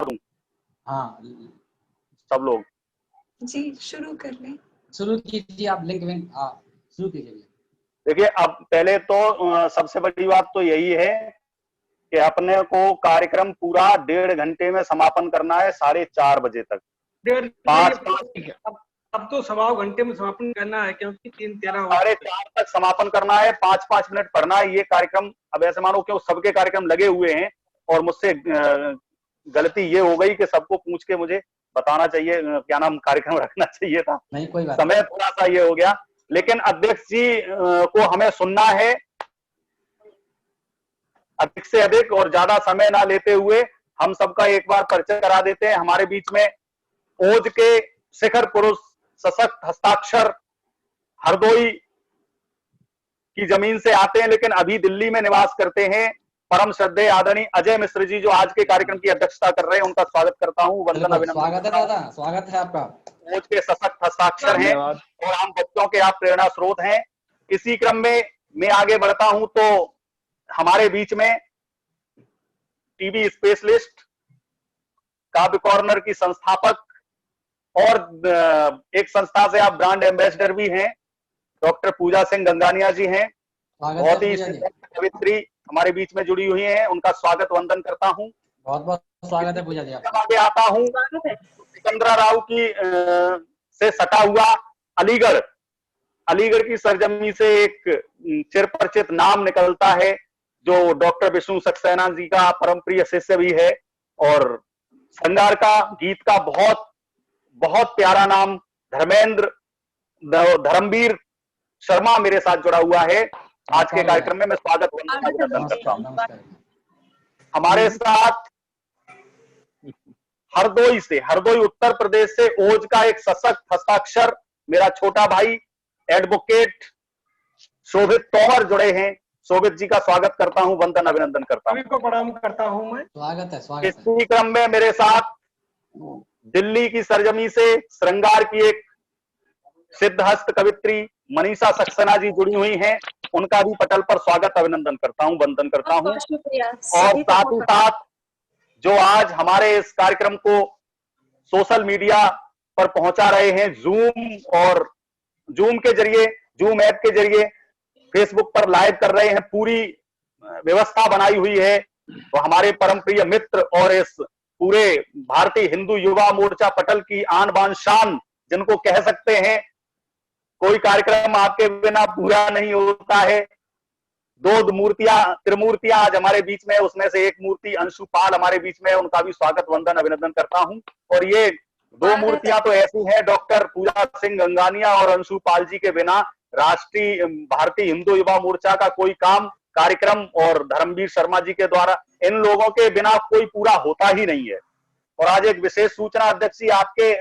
दूं? हाँ सब लोग जी शुरू कर लें। शुरू कीजिए आप, लिंक शुरू कीजिए। देखिए, अब पहले तो सबसे बड़ी बात तो यही है कि अपने को कार्यक्रम पूरा 1.5 घंटे में समापन करना है, 4:30 बजे तक। 1:30 अब तो 1.25 घंटे में समापन करना है, क्योंकि 3:13 4:30 तक समापन करना है। 5-5 मिनट पढ़ना है। ये कार्यक्रम अब ऐसे मानो कि सबके कार्यक्रम लगे हुए हैं और मुझसे गलती ये हो गई कि सबको पूछ के मुझे बताना चाहिए, क्या नाम, कार्यक्रम रखना चाहिए था। नहीं कोई बात, समय थोड़ा सा ये हो गया, लेकिन अध्यक्ष जी को हमें सुनना है अधिक से अधिक, और ज्यादा समय ना लेते हुए हम सबका एक बार परिचय करा देते हैं। हमारे बीच में ओज के शिखर पुरुष, सशक्त हस्ताक्षर, हरदोई की जमीन से आते हैं लेकिन अभी दिल्ली में निवास करते हैं, परम श्रद्धेय आदरणीय अजय मिश्र जी, जो आज के कार्यक्रम की अध्यक्षता कर रहे हैं, उनका स्वागत करता हूं, वंदन अभिनंदन। स्वागत है दादा, स्वागत है आपका। ओज के सशक्त हस्ताक्षर हैं और हम बच्चों के आप प्रेरणा स्रोत हैं। इसी क्रम में मैं आगे बढ़ता हूं तो हमारे बीच में टीबी स्पेशलिस्ट, काव्य कॉर्नर की संस्थापक और एक संस्था से आप ब्रांड एम्बेसडर भी हैं, डॉक्टर पूजा सिंह गंगानिया जी हैं। बहुत ही कवित्री हमारे बीच में जुड़ी हुई हैं, उनका स्वागत वंदन करता हूं। बहुत बहुत स्वागत है पूजा जी। आगे आता हूं, सिकंदरा राव की से सटा हुआ अलीगढ़ की सरजमी से एक चिरपरिचित नाम निकलता है, जो डॉक्टर विष्णु सक्सेना जी का परम प्रिय शिष्य भी है, और श्रृंगार का गीत का बहुत बहुत प्यारा नाम धर्मवीर शर्मा मेरे साथ जुड़ा हुआ है आज के कार्यक्रम में। मैं स्वागत अभिनंदन करता हूं। हमारे साथ हरदोई उत्तर प्रदेश से ओज का एक सशक्त हस्ताक्षर, मेरा छोटा भाई एडवोकेट शोभित तोमर जुड़े हैं। शोभित जी का स्वागत करता हूं, वंदन अभिनंदन करता हूं। सभी को प्रणाम करता हूं मैं। स्वागत है, स्वागत है। इसी क्रम में मेरे साथ दिल्ली की सरजमी से श्रृंगार की एक सिद्धहस्त कवित्री मनीषा सक्सेना जी जुड़ी हुई हैं, उनका भी पटल पर स्वागत अभिनंदन करता हूं, वंदन करता हूं। और साथ ही साथ जो आज हमारे इस कार्यक्रम को सोशल मीडिया पर पहुंचा रहे हैं, जूम के जरिए, जूम ऐप के जरिए फेसबुक पर लाइव कर रहे हैं, पूरी व्यवस्था बनाई हुई है, तो हमारे परम प्रिय मित्र और इस पूरे भारतीय हिंदू युवा मोर्चा पटल की आन बान शान, जिनको कह सकते हैं कोई कार्यक्रम आपके बिना पूरा नहीं होता है। 2 मूर्तियां, त्रिमूर्तियां आज हमारे बीच में, उसमें से एक मूर्ति अंशुपाल हमारे बीच में, उनका भी स्वागत वंदन अभिनंदन करता हूं। और ये 2 मूर्तियां तो ऐसी हैं, डॉक्टर पूजा सिंह गंगानिया और अंशुपाल जी के बिना राष्ट्रीय भारतीय हिंदू युवा मोर्चा का कोई काम, कार्यक्रम, और धर्मवीर शर्मा जी के द्वारा, इन लोगों के बिना कोई पूरा होता ही नहीं है। और आज एक विशेष सूचना अध्यक्ष जी आपके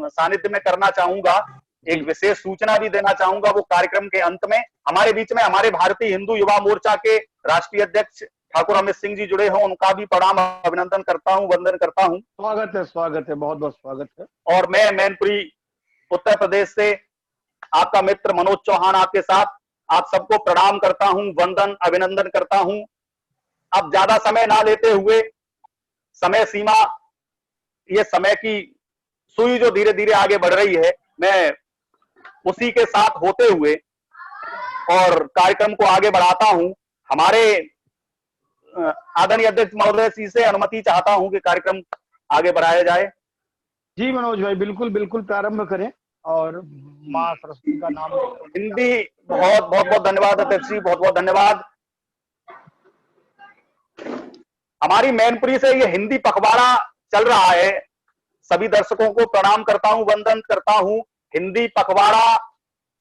सानिध्य में करना चाहूंगा, एक विशेष सूचना भी देना चाहूंगा। वो कार्यक्रम के अंत में हमारे बीच में हमारे भारतीय हिंदू युवा मोर्चा के राष्ट्रीय अध्यक्ष ठाकुर अमित सिंह जी जुड़े हों, उनका भी प्रणाम अभिनंदन करता हूं, वंदन करता हूं। स्वागत है, बहुत बहुत स्वागत है। और मैं मैनपुरी उत्तर प्रदेश से आपका मित्र मनोज चौहान आपके साथ आप सबको प्रणाम करता हूं, वंदन अभिनंदन करता हूं। अब ज्यादा समय ना लेते हुए, समय सीमा, ये समय की सुई जो धीरे धीरे आगे बढ़ रही है, मैं उसी के साथ होते हुए और कार्यक्रम को आगे बढ़ाता हूं। हमारे आदरणीय अध्यक्ष महोदय जी से अनुमति चाहता हूं कि कार्यक्रम आगे बढ़ाया जाए। जी मनोज भाई, बिल्कुल बिल्कुल प्रारंभ करें, और माँ सरस्वती का नाम। हिंदी, बहुत बहुत बहुत धन्यवाद अध्यक्ष जी, बहुत बहुत धन्यवाद। हमारी मैनपुरी से ये हिंदी पखवाड़ा चल रहा है, सभी दर्शकों को प्रणाम करता हूं, वंदन करता हूं। हिंदी पखवाड़ा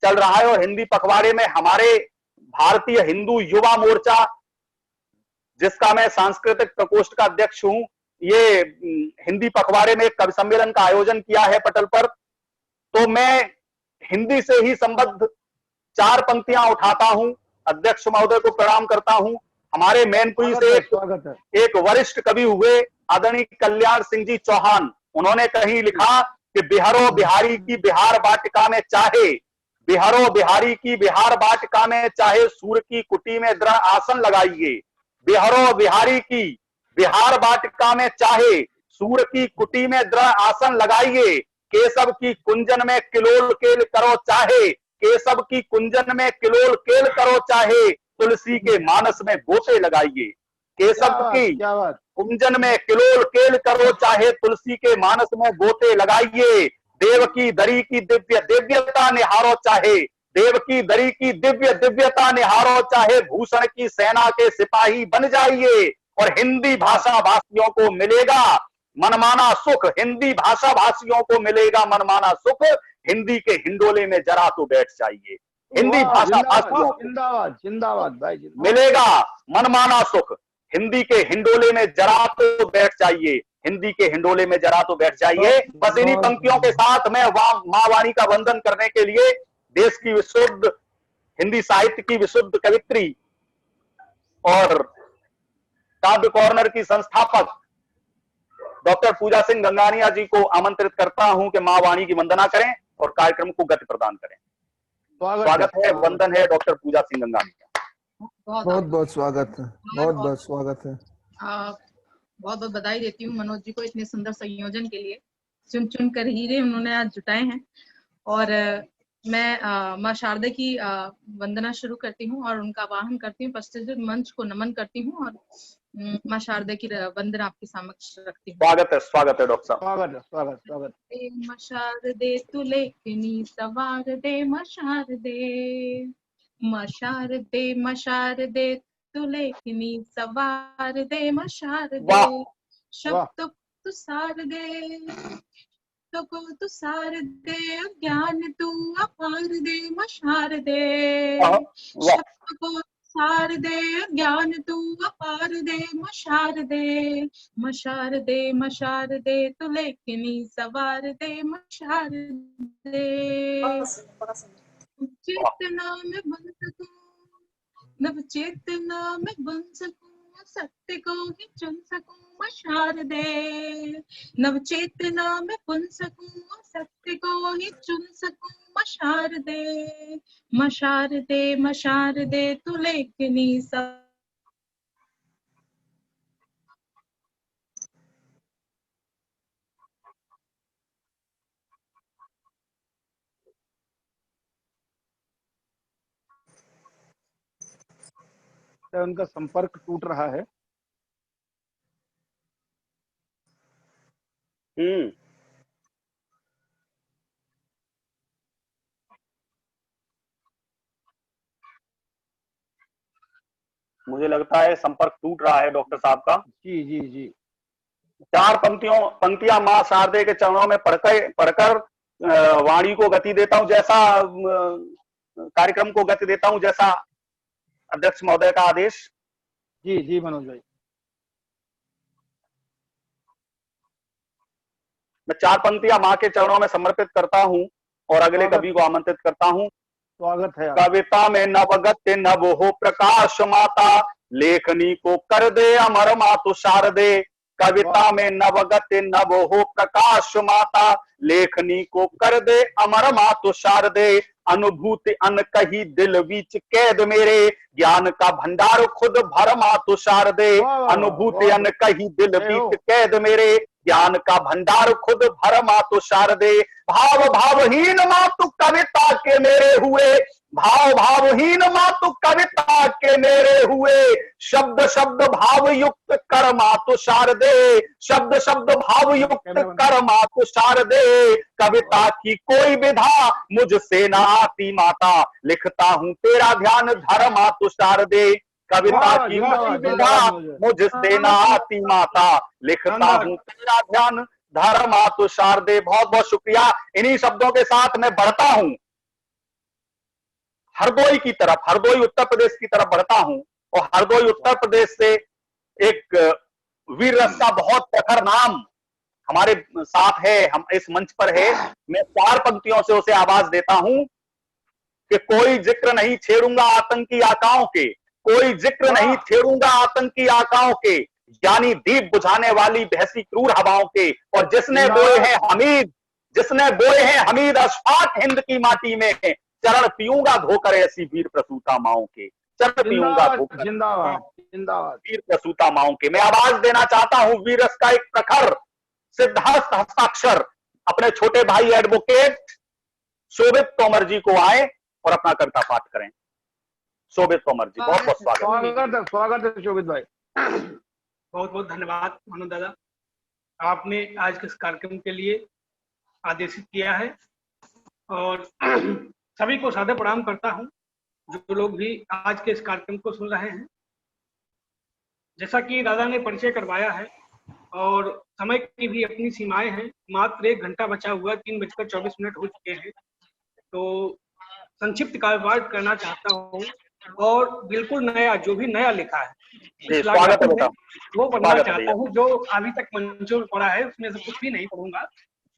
चल रहा है और हिंदी पखवाड़े में हमारे भारतीय हिंदू युवा मोर्चा, जिसका मैं सांस्कृतिक प्रकोष्ठ का अध्यक्ष हूं, ये हिंदी पखवाड़े में एक कवि सम्मेलन का आयोजन किया है पटल पर। तो मैं हिंदी से ही संबद्ध 4 पंक्तियां उठाता हूं, अध्यक्ष महोदय को प्रणाम करता हूं। हमारे मैनपुरी से एक वरिष्ठ कवि हुए आदरणीय कल्याण सिंह जी चौहान, उन्होंने कहीं लिखा कि बिहारो बिहारी की बिहार वाटिका में चाहे, बिहारो बिहारी की बिहार वाटिका में चाहे सूर्य की कुटी में दृढ़ आसन लगाइए, बिहारो बिहारी की बिहार वाटिका में चाहे सूर की कुटी में दृढ़ आसन लगाइए, केशव की कुंजन में किलोल केल करो चाहे, केशव की कुंजन में किलोल केल करो चाहे, तुलसी के मानस में गोते लगाइए। केशव की क्या बात। कुंजन में किलोल केल करो चाहे, तुलसी के मानस में गोते लगाइए। देव की दरी की दिव्य दिव्यता निहारो चाहे, देव की दरी की दिव्य दिव्यता निहारो चाहे, भूषण की सेना के सिपाही बन जाइए। और हिंदी भाषा भाषियों को मिलेगा मनमाना सुख, हिंदी भाषा भाषियों को मिलेगा मनमाना सुख, हिंदी के हिंडोले में जरा तो बैठ जाइए। हिंदी भाषा भाषियों को जिंदाबाद जिंदाबाद भाई जिंदाबाद। मिलेगा मनमाना सुख, हिंदी के हिंडोले में जरा तो बैठ जाइए, हिंदी के हिंडोले में जरा तो बैठ जाइए। बस इन्हीं पंक्तियों के साथ मैं मां वाणी का वंदन करने के लिए देश की विशुद्ध हिंदी साहित्य की विशुद्ध कवित्री और काव्य कॉर्नर की संस्थापक डॉक्टर पूजा सिंह गंगानिया जी को आमंत्रित करता हूं कि मां वाणी की वंदना करें और कार्यक्रम को गति प्रदान करें। स्वागत है, वंदन है डॉक्टर पूजा सिंह गंगानिया। बहुत बहुत स्वागत है, बहुत बहुत स्वागत है। बहुत बहुत बधाई देती हूँ मनोज जी को इतने सुंदर संयोजन के लिए। चुन चुन कर हीरे उन्होंने आज जुटाए हैं। और मैं माँ शारदा की वंदना शुरू करती हूँ और उनका आवाहन करती हूँ, पश्चिम मंच को नमन करती हूँ और माँ शारदा की वंदना आपके समक्ष रखती हूँ। स्वागत है डॉक्टर साहब। स्वागत स्वागत। माँ शारदे तू लेखनी सवार दे, माँ शारदे, माँ शारदे, माँ शारदे तू लेखनी सवार दे, माँ शारदे, शब्द तू सार दे, तो को तू सार दे, ज्ञान तू अपार दे, माँ शारदे, शब्द को सार दे, ज्ञान तू अपार दे, माँ शारदे, माँ शारदे, माँ शारदे तू लेखनी सवार दे, माँ शारदे, चेतना में बन सकूं, नव चेतना में बन सकूं, सत्य को ही चुन सकूं, माँ शारदे, नव चेतना में बन सकूं, सत्य को ही चुन सकूं, माँ शारदे, माँ शारदे, माँ शारदे तू लेखनी सब। उनका संपर्क टूट रहा है। मुझे लगता है संपर्क टूट रहा है डॉक्टर साहब का। जी। 4 पंक्तियां मां शारदे के चरणों में पढ़कर वाणी को गति देता हूं, जैसा कार्यक्रम को गति देता हूं, जैसा अध्यक्ष महोदय का आदेश। जी मनोज भाई। मैं 4 पंक्तियां मां के चरणों में समर्पित करता हूं और अगले कवि को आमंत्रित करता हूं। स्वागत है। कविता में नवगत्य नव हो प्रकाश माता, लेखनी को कर दे अमर मातु शारदे। कविता में नवगत्य नव हो प्रकाश माता, लेखनी को कर दे अमर मातु शारदे। अनुभूति अन कही दिल बीच कैद मेरे, ज्ञान का भंडार खुद भर मातु शारदे। अनुभूति अन कही दिल बीच कैद मेरे, ज्ञान का भंडार खुद भर मातु शारदे। भाव भावहीन मातु कविता के मेरे हुए, भाव भावहीन मातु कविता के मेरे हुए। शब्द शब्द भाव युक्त कर मातु शारदे, शब्द शब्द भाव युक्त कर मातु शारदे। कविता की कोई विधा मुझसे ना आती माता, लिखता हूं तेरा ध्यान धर मातु शारदे। कविता की कोई विधा मुझसे ना आती माता, लिखता हूं तेरा ध्यान धर मातु शारदे। बहुत बहुत शुक्रिया। इन्हीं शब्दों के साथ मैं बढ़ता हूं हरदोई की तरफ, हरदोई उत्तर प्रदेश की तरफ बढ़ता हूं। और हरदोई उत्तर प्रदेश से एक वीर रस का बहुत प्रखर नाम हमारे साथ है, हम इस मंच पर है। मैं 4 पंक्तियों से उसे आवाज देता हूं कि कोई जिक्र नहीं छेड़ूंगा आतंकी आकाओं के, कोई जिक्र नहीं छेड़ूंगा आतंकी आकाओं के, यानी दीप बुझाने वाली बहसी क्रूर हवाओं के। और जिसने बोए हैं हमीद, जिसने बोए हैं हमीद अशफाक हिंद की माटी में, चरण पीऊंगा धोकर ऐसी वीर प्रसूता माओं के, चरण पीऊंगा धोकर जिंदाबाद जिंदाबाद वीर प्रसूता माओं के। मैं आवाज देना चाहता हूं वीरस का एक प्रखर सिद्धहस्त हस्ताक्षर अपने छोटे भाई एडवोकेट शोभित तोमर जी को आए और अपना कविता पाठ करें। शोभित तोमर जी, बहुत बहुत स्वागत। स्वागत है शोभित भाई। बहुत बहुत धन्यवाद मनोज दादा, आपने आज के इस कार्यक्रम के लिए आदेशित किया है। और सभी को सादर प्रणाम करता हूं जो लोग भी आज के इस कार्यक्रम को सुन रहे हैं। जैसा कि दादा ने परिचय करवाया है और समय की भी अपनी सीमाएं हैं, मात्र 1 घंटा बचा हुआ, 3:24 हो चुके हैं। तो संक्षिप्त काव्यपाठ करना चाहता हूँ और बिल्कुल नया, जो भी नया लिखा है वो पढ़ना चाहता हूँ। जो अभी तक मंचूर पढ़ा है उसमें से कुछ भी नहीं पढ़ूंगा।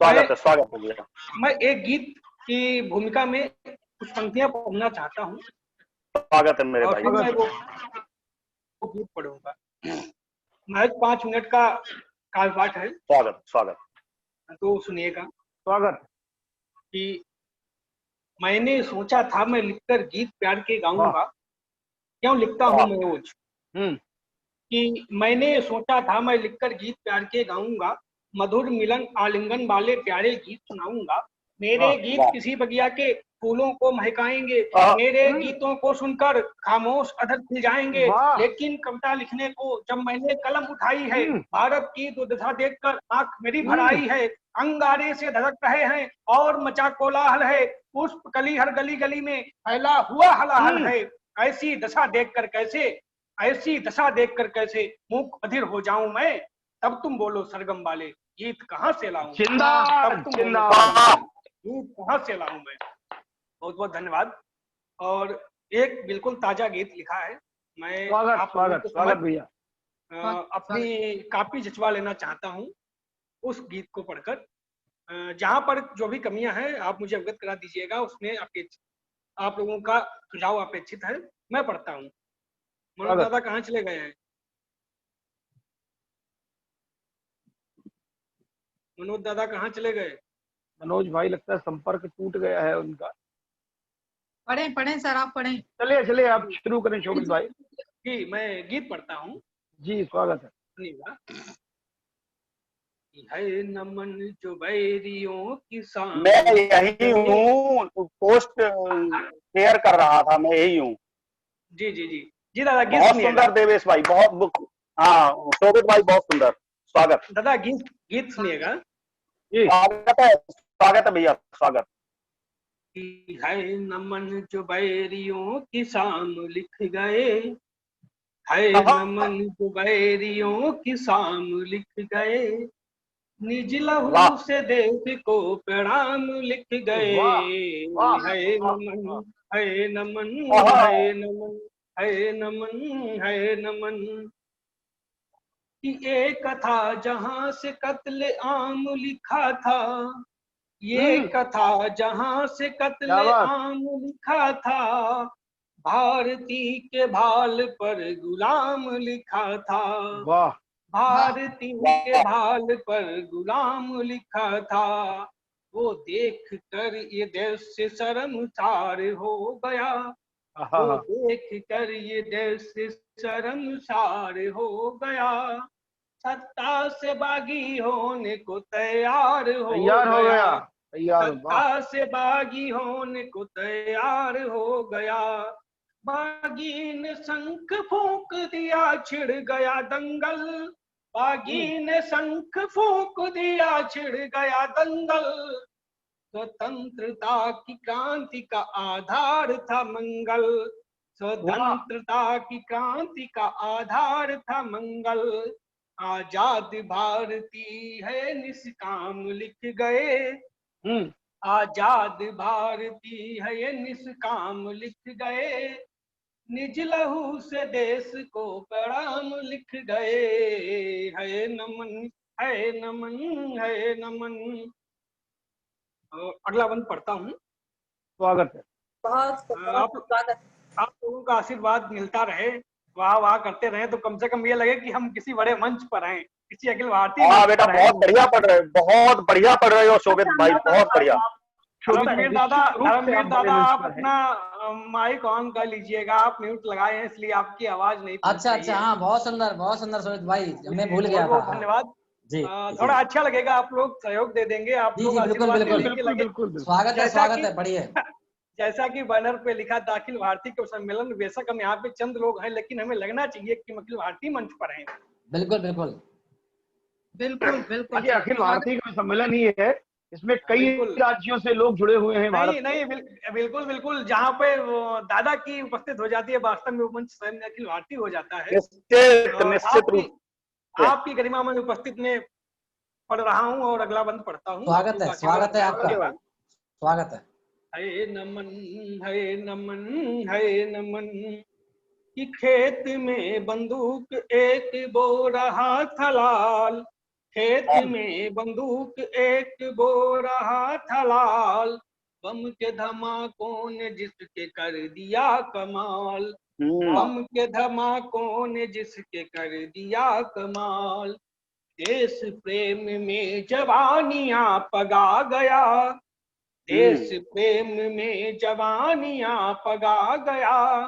स्वागत है। मैं एक गीत की भूमिका में कुछ पंक्तियां पढ़ना चाहता हूँ। स्वागत है मेरे भाई। मैं वो गीत पढ़ूंगा। महज 5 मिनट का काव्यपाठ है। स्वागत। तो सुनिएगा। स्वागत। कि मैंने सोचा था मैं लिखकर गीत प्यार के गाऊंगा, क्यों लिखता हूँ मैं रोज। कि मैंने सोचा था मैं लिखकर गीत प्यार के गाऊंगा, मधुर मिलन आलिंगन वाले प्यारे गीत सुनाऊंगा। मेरे गीत किसी बगिया के फूलों को महकाएंगे, मेरे गीतों को सुनकर खामोश अधर खिल जाएंगे। लेकिन कविता लिखने को जब मैंने कलम उठाई है, भारत की दुर्दशा देखकर आंख मेरी भर आई है। अंगारे से धड़क रहे हैं और मचा कोलाहल है, पुष्प कली हर गली गली में फैला हुआ हलाहल है। ऐसी दशा देखकर कैसे मूक बधिर हो जाऊं मैं, तब तुम बोलो सरगम वाले गीत कहाँ से लाऊं। गीत कहाँ से लाऊं मैं। बहुत बहुत धन्यवाद। और एक बिल्कुल ताजा गीत लिखा है, मैं स्वागत भैया। अपनी कॉपी जचवा लेना चाहता हूँ उस गीत को पढ़कर। जहां पर जो भी कमियां हैं आप मुझे अवगत करा दीजिएगा, उसमें आप लोगों का सुझाव अपेक्षित है। मैं पढ़ता हूँ। मनोज दादा कहाँ चले गए हैं? मनोज दादा कहाँ चले गए? मनोज भाई लगता है संपर्क टूट गया है उनका। पढ़ें सर, आप पढ़ें। चलिए आप शुरू करें शोभित भाई। जी, मैं गीत पढ़ता हूँ। जी स्वागत है। सुनिएगा। है नमन जुबैरियों की शान। मैं यही हूँ, पोस्ट शेयर कर रहा था, मैं यही हूँ। जी दादा गीत बहुत सुंदर देवेश भाई, बहुत। हाँ शोभित भाई बहुत सुंदर। स्वागत दादा। गीत सुनिएगा। स्वागत है भैया, स्वागत। है नमन जुबैरियों की शाम लिख गए, है नमन जुबैरियों की शाम लिख गए, निज लहू से देश को प्रणाम लिख गए। है नमन है नमन है नमन है नमन है नमन। कि एक था जहां से कत्ले आम लिखा था, ये कथा जहां से कत्ले आम लिखा था, भारती के भाल पर गुलाम लिखा था। भारती के भाल पर गुलाम लिखा था, वो देख कर ये देश से शर्मसार हो गया, वो देख कर ये देश से शर्मसार हो गया। सत्ता से बागी होने को तैयार हो गया। सत्ता से बागी होने को तैयार हो गया। बागी ने शंख फूंक दिया, छिड़ गया दंगल। बागी ने शंख फूंक दिया, छिड़ गया दंगल। स्वतंत्रता की क्रांति का आधार था मंगल। स्वतंत्रता की क्रांति का आधार था मंगल। आजाद भारती है निष्काम लिख गए। आजाद भारती है ये निष्काम लिख गए, निज लहू से देश को प्रणाम लिख गए। है नमन है नमन है नमन। अगला बंद पढ़ता हूँ। स्वागत है। आप लोगों का आशीर्वाद मिलता रहे, वाह करते रहे, तो कम से कम ये लगे कि हम किसी बड़े मंच पर हैं, किसी अखिल भारतीय। हाँ बेटा, बहुत बढ़िया पढ़ रहे हो शोभित भाई, बहुत बढ़िया। धर्मवीर दादा आप अपना माइक ऑन कर लीजिएगा, आप म्यूट लगाए हैं इसलिए आपकी आवाज नहीं। अच्छा, हाँ बहुत सुंदर शोभित भाई, मैं भूल गया था। धन्यवाद। जी थोड़ा अच्छा लगेगा, आप लोग सहयोग दे देंगे, आप जी लोग जी बिल्कुल आशीर्वाद बिल्कुल देने के बिल्कुल लगे। बिल्कुल बिल्कुल। स्वागत है बढ़िए। जैसा कि बैनर पे लिखा था अखिल भारतीय कवि सम्मेलन, बेशक हम यहाँ पे चंद लोग हैं, लेकिन हमें लगना चाहिए कि हम अखिल भारतीय मंच पर हैं। बिल्कुल बिल्कुल बिल्कुल बिल्कुल ये अखिल स्वागत। भारतीय कवि सम्मेलन ही है, इसमें कई बिल्कुल। राज्यों से लोग जुड़े हुए हैं भारत नहीं नहीं बिल्कुल बिल्कुल, जहाँ पे वो दादा की उपस्थित हो जाती है, वास्तव में वो मंच स्वयं अखिल भारतीय हो जाता है। निश्चित और निश्चित रूप से आपकी गरिमा में उपस्थित में पढ़ रहा हूँ और अगला बंद पढ़ता हूँ। स्वागत है आपका, धन्यवाद। स्वागत है। है नमन है नमन है नमन कि खेत में बंदूक एक बो रहा था लाल, खेत में बंदूक एक बो रहा था लाल, बम के धमाकों ने जिसके कर दिया कमाल, बम के धमाकों ने जिसके कर दिया कमाल, देश प्रेम में जवानियां पगा गया, देश प्रेम में जवानियां पगा गया,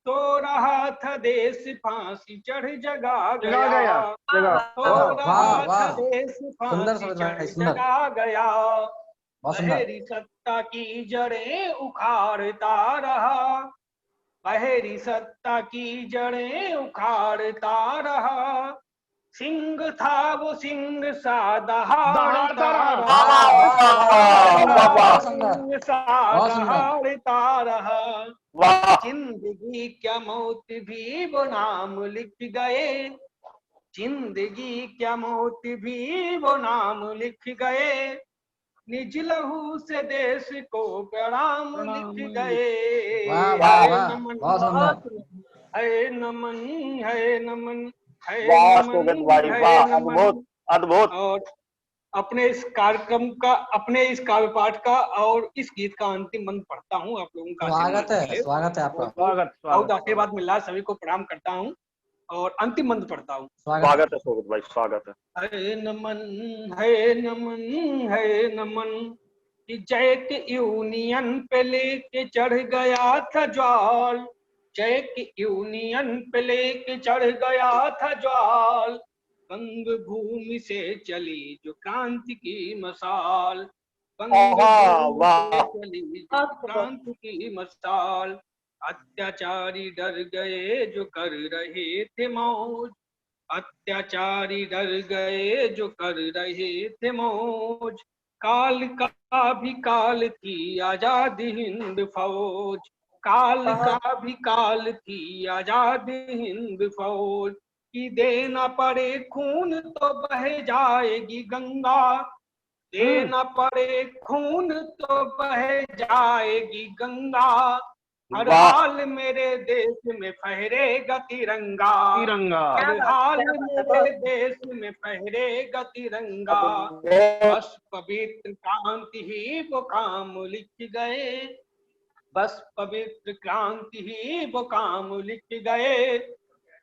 तो रहा था देश फांसी चढ़ जगा गया, तो रहा था देश फांसी चढ़ जगा गया, बहेरी सत्ता की जड़ें उखाड़ता रहा, बहेरी सत्ता की जड़ें उखाड़ता रहा, सिंह था वो सिंह सा दहाड़ता रहा, सिंह सा दहाड़ता रहा, जिंदगी क्या मौत भी वो नाम लिख गए, जिंदगी क्या मौत भी वो नाम लिख गए, निज लहू से देश को प्रणाम लिख गए। नमन है नमन है नमन है नमन है नमन। अद्भुत। और अपने इस कार्यक्रम का, अपने इस काव्य पाठ का और इस गीत का अंतिम मंत्र पढ़ता हूँ। आप लोगों का स्वागत है आपका। बहुत आशीर्वाद मिल रहा है, सभी को प्रणाम करता हूँ और अंतिम मंत्र पढ़ता हूँ। स्वागत है सोगत भाई, स्वागत है। है नमन है नमन है नमन कि जैक यूनियन पे लेके चढ़ गया था ज्वाल, जैक यूनियन पे लेके चढ़ गया था ज्वाल, बंग भूमि से चली जो क्रांति की मसाल, बंग भूमि से चली जो क्रांति की मसाल, अत्याचारी डर गए जो कर रहे थे मौज, अत्याचारी डर गए जो कर रहे थे मौज, काल का भी काल थी आजाद हिंद फौज, काल का भी काल थी आजाद हिंद फौज, कि देना पड़े खून तो बह जाएगी गंगा, देना पड़े खून तो बह जाएगी गंगा, हर हाल मेरे देश में फहरेगा तिरंगा, हर हाल मेरे देश में फहरेगा तिरंगा, बस पवित्र क्रांति ही वो काम लिख गए, बस पवित्र क्रांति ही वो काम लिख गए,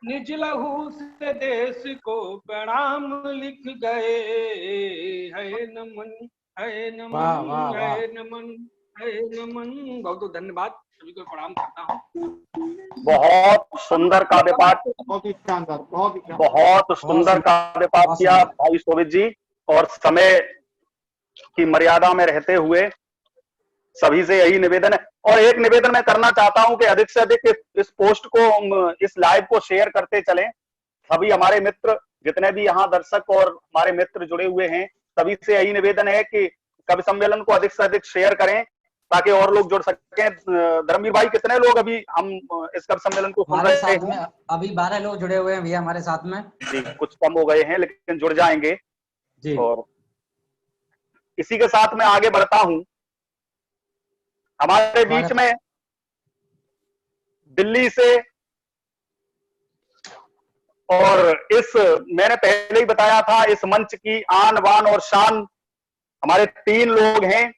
निज लहू से देश को प्रणाम लिख गए। है नमन है नमन है नमन है नमन। बहुत बहुत धन्यवाद, सभी को प्रणाम करता हूँ। बहुत सुंदर काव्य पाठ, बहुत सुंदर काव्य पाठ किया भाई शोभित जी। और समय की मर्यादा में रहते हुए सभी से यही निवेदन है। और एक निवेदन मैं करना चाहता हूं कि अधिक से अधिक इस पोस्ट को, इस लाइव को शेयर करते चलें। सभी हमारे मित्र जितने भी यहाँ दर्शक और हमारे मित्र जुड़े हुए हैं, सभी से यही निवेदन है कि कवि सम्मेलन को अधिक से अधिक शेयर करें ताकि और लोग जुड़ सकें। धर्मवीर भाई, कितने लोग अभी हम इस कवि सम्मेलन को सुन रहे हैं? अभी 12 लोग जुड़े हुए हैं भैया हमारे साथ में जी। कुछ कम हो गए हैं लेकिन जुड़ जाएंगे जी। और इसी के साथ मैं आगे बढ़ता हूं। हमारे बीच में दिल्ली से, और इस मैंने पहले ही बताया था, इस मंच की आन बान और शान हमारे 3 लोग हैं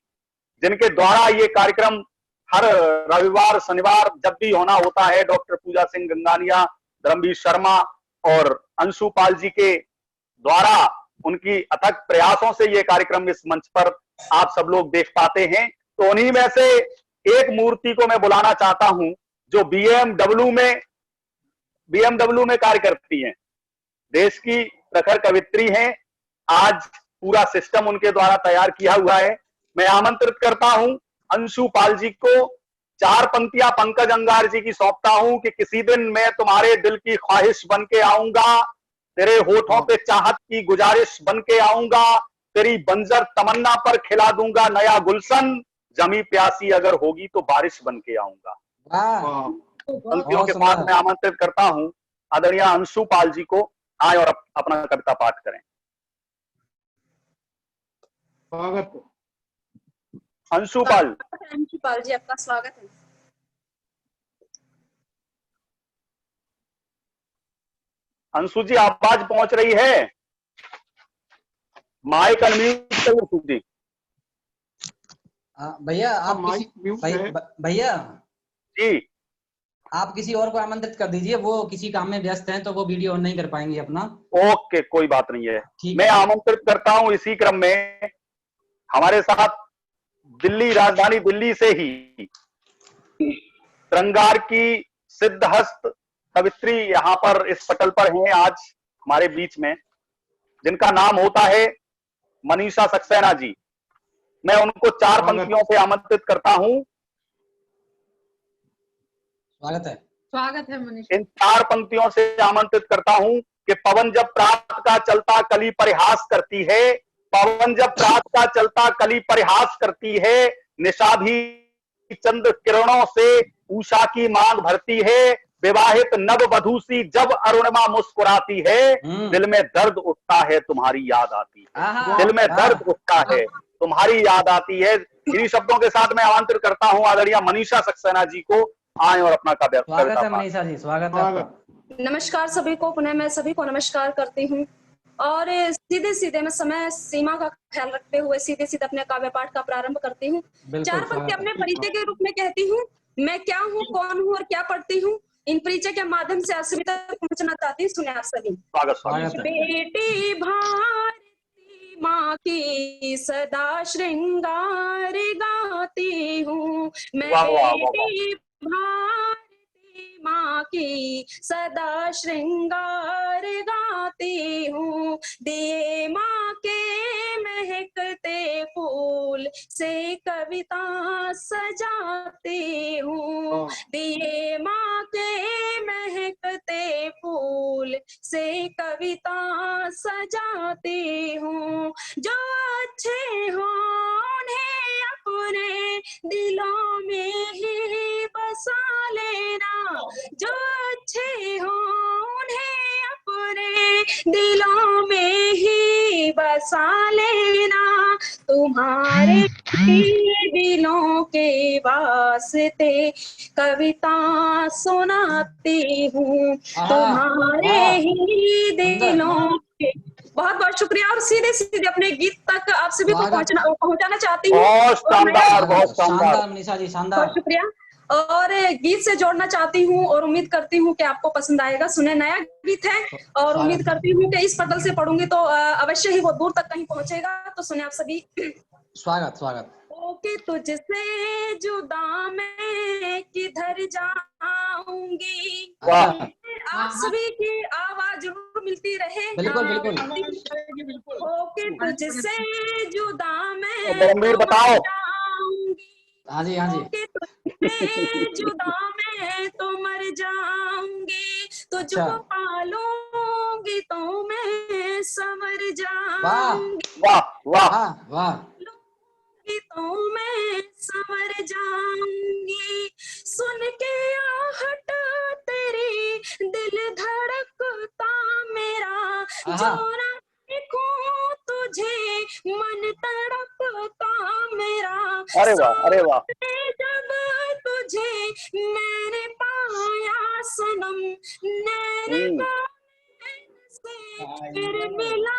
जिनके द्वारा ये कार्यक्रम हर रविवार शनिवार जब भी होना होता है, डॉक्टर पूजा सिंह गंगानिया, धर्मवीर शर्मा और अंशु पाल जी के द्वारा, उनकी अथक प्रयासों से ये कार्यक्रम इस मंच पर आप सब लोग देख पाते हैं। तो उन्हीं में से एक मूर्ति को मैं बुलाना चाहता हूं जो बीएमडब्ल्यू में कार्य करती हैं, देश की प्रखर कवित्री हैं आज पूरा सिस्टम उनके द्वारा तैयार किया हुआ है। मैं आमंत्रित करता हूं अंशु पाल जी को, 4 पंक्तियां पंकज अंगार जी की सौंपता हूं कि किसी दिन मैं तुम्हारे दिल की ख्वाहिश बन के आऊंगा, तेरे होठों पे चाहत की गुजारिश बन के आऊंगा, तेरी बंजर तमन्ना पर खिला दूंगा नया गुलशन, जमी प्यासी अगर होगी तो बारिश बन के आऊंगा। वाह, पंक्तियों के बहुत साथ मैं आमंत्रित करता हूं आदरणीय अंशु पाल जी को, आए और अपना कविता पाठ करें। स्वागत है। अंशु पाल। अंशु पाल जी, आपका स्वागत है। अंशु जी आवाज पहुंच रही है? माइक अनम्यूट करिए अंशु जी। भैया आप भैया जी आप किसी और को आमंत्रित कर दीजिए, वो किसी काम में व्यस्त हैं तो वो वीडियो ऑन नहीं कर पाएंगे अपना। ओके, कोई बात नहीं है। मैं आमंत्रित करता हूं इसी क्रम में हमारे साथ दिल्ली, राजधानी दिल्ली से ही श्रृंगार की सिद्धहस्त कवित्री यहाँ पर इस पटल पर हैं आज हमारे बीच में, जिनका नाम होता है मनीषा सक्सेना जी। मैं उनको 4 पंक्तियों से आमंत्रित करता हूं। स्वागत है मनीषा। इन 4 पंक्तियों से आमंत्रित करता हूं कि पवन जब प्रात का चलता कली परिहास करती है, पवन जब प्रात का चलता कली परिहास करती है, निशा भी चंद्र किरणों से उषा की मांग भरती है, विवाहित नव वधू सी जब अरुणिमा मुस्कुराती है, दिल में दर्द उठता है तुम्हारी याद आती है, दिल में दर्द उठता है तुम्हारी याद आती है। इन्हीं शब्दों के साथ मैं आमंत्रित करता हूं आदरणीय मनीषा सक्सेना जी को, आए और अपना कविता। स्वागत है मनीषा जी, स्वागत है आपका। नमस्कार सभी को, पुनः मैं सभी को नमस्कार करती हूँ और सीधे सीधे मैं समय सीमा का ख्याल रखते हुए सीधे सीधे अपने काव्य पाठ का प्रारंभ करती हूँ। 4 पंक्ति अपने परिचय के रूप में कहती हूँ। मैं क्या हूँ, कौन हूँ और क्या पढ़ती हूँ, इन परिचय के माध्यम से आप सभी तक पहुंचना चाहती हूँ। सुने आप सभी। बेटी भारती माँ की सदा श्रृंगार गाती हूँ, मैं बेटी भारती माँ की सदा श्रृंगार गाती हूँ, दिए माँ के महकते फूल से कविता सजाती हूँ, दिए माँ के महकते फूल से कविता सजाती हूँ, जो अच्छे हों उन्हें अपने दिलों में ही बसा लेना, जो अच्छे हों उन्हें अपने दिलों में ही बसा लेना, तुम्हारे दिलों के वास्ते कविता सुनाती हूँ, तुम्हारे ही दिलों के। बहुत बहुत शुक्रिया और सीधे सीधे अपने गीत तक आप सभी को पहुंचाना चाहती हूँ। बहुत शानदार मनीषा जी, शानदार। बहुत शुक्रिया और गीत से जोड़ना चाहती हूँ और उम्मीद करती हूँ कि आपको पसंद आएगा। सुने, नया गीत है और उम्मीद करती हूँ कि इस पटल से पढ़ूंगी तो अवश्य ही वो दूर तक कहीं पहुंचेगा। तो सुने आप सभी। स्वागत। ओके, तुझसे जुदा मैं किधर जाऊंगी, आप सभी की आवाज जरूर मिलती रहे। बिल्कुल। ओके, तुझसे जुदा मैं बताओ। हाँ जी। जुदा मैं तो मर जाऊंगी, तुझको पालूंगी तो मैं संवर जाऊंगी, वाह तो मैं संवर जाऊंगी, सुन के आहट तेरी दिल धड़कता मेरा, जो ना देखूं तुझे मन तड़पता मेरा, अरे वाह जब तुझे मैंने पाया सनम, नैन से फिर मिला